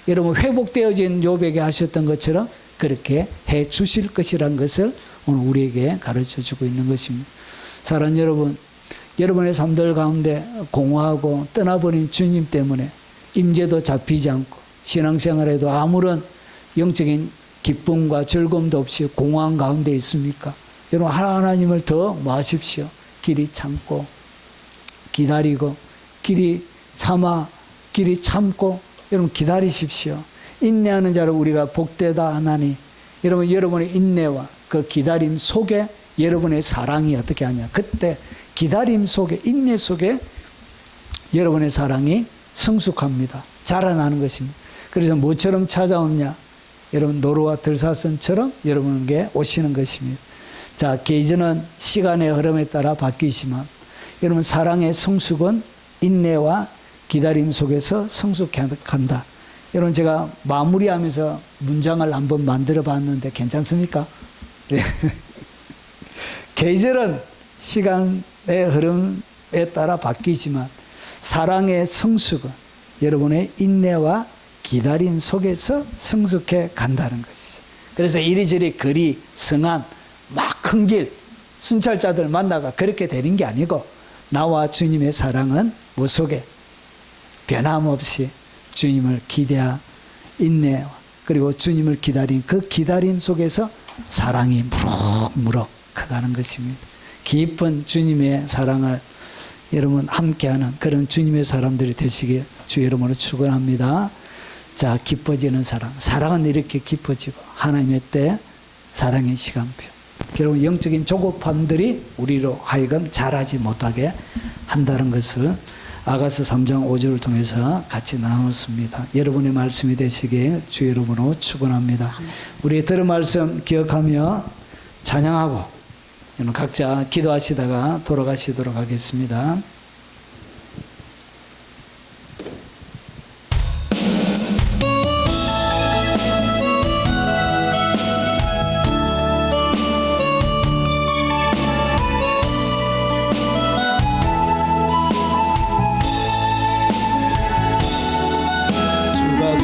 여러분 회복되어진 욥에게 하셨던 것처럼 그렇게 해 주실 것이란 것을 오늘 우리에게 가르쳐주고 있는 것입니다. 사랑하는 여러분, 여러분의 삶들 가운데 공허하고 떠나버린 주님 때문에 임재도 잡히지 않고 신앙생활에도 아무런 영적인 기쁨과 즐거움도 없이 공허한 가운데 있습니까? 여러분 하나님을 더 뭐 하십시오. 길이 참고 기다리고 길이 참고 여러분 기다리십시오. 인내하는 자를 우리가 복되다 하나니 여러분 여러분의 인내와 그 기다림 속에 여러분의 사랑이 어떻게 하냐. 그때 기다림 속에 인내 속에 여러분의 사랑이 성숙합니다. 자라나는 것입니다. 그래서 뭐처럼 찾아오느냐. 여러분 노루와 들사슴처럼 여러분에게 오시는 것입니다. 자, 계절은 시간의 흐름에 따라 바뀌지만 여러분 사랑의 성숙은 인내와 기다림 속에서 성숙해 간다. 여러분 제가 마무리하면서 문장을 한번 만들어 봤는데 괜찮습니까? 네. 계절은 시간의 흐름에 따라 바뀌지만 사랑의 성숙은 여러분의 인내와 기다림 속에서 성숙해 간다는 것이죠. 그래서 이리저리 거리, 성안, 막 큰 길, 순찰자들 만나가 그렇게 되는 게 아니고 나와 주님의 사랑은 무 속에 변함없이 주님을 기대하 인내와 그리고 주님을 기다린 그 기다림 속에서 사랑이 무럭무럭 커가는 것입니다. 깊은 주님의 사랑을 여러분 함께하는 그런 주님의 사람들이 되시길 주 이름으로 축원합니다. 자, 깊어지는 사랑. 사랑은 이렇게 깊어지고 하나님의 때 사랑의 시간표. 결국 영적인 조급함들이 우리로 하여금 자라지 못하게 한다는 것을 아가서 3장 5절을 통해서 같이 나눴습니다. 여러분의 말씀이 되시길 주 이름으로 축원합니다. 우리 들은 말씀 기억하며 찬양하고 각자 기도하시다가 돌아가시도록 하겠습니다.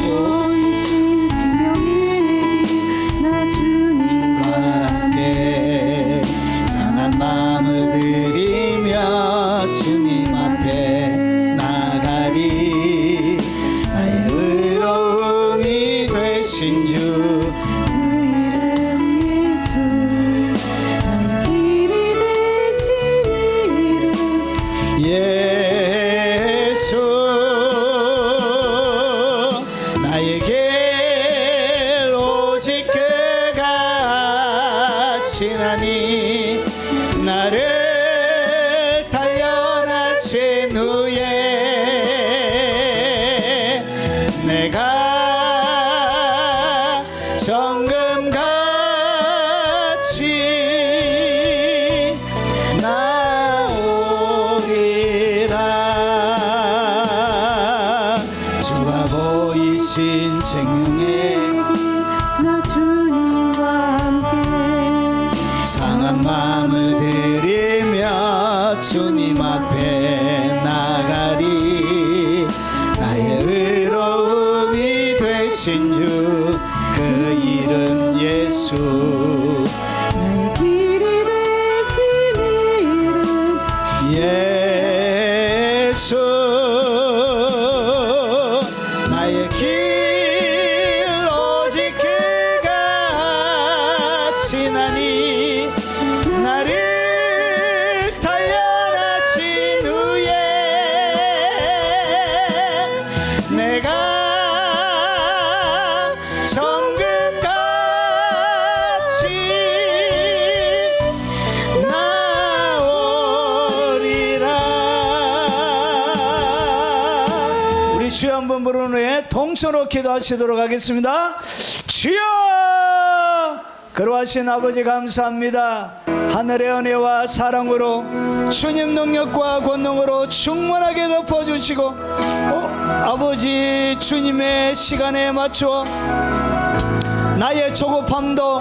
보이신 생명의 길, 나 주님과 함께 상한 마음을 들이며 주님 앞에 나가리. 나의 의로움이 되신 주 그 이름 예수, 나의 길이 되신 이름 예수 나의 길 오직 그가 하시나니 나를 단련하신 후에 내가 정금같이 나오리라. 주가 보이신 생명의 나 주님과 함께 상한 마음을 들이며 주님 앞에 나가리. 나의 의로움이 되신 주 그 이름 예수 나의 길이 되신 이름 예수 나의 길 오직 그가 하시나니 나를 단련하신 후에 내가 정금같이 나오리라. 우리 주여 한번 부른 후에 동서로 기도하시도록 하겠습니다. 주여! 그러하신 아버지 감사합니다. 하늘의 은혜와 사랑으로 주님 능력과 권능으로 충만하게 덮어주시고 아버지 주님의 시간에 맞춰 나의 조급함도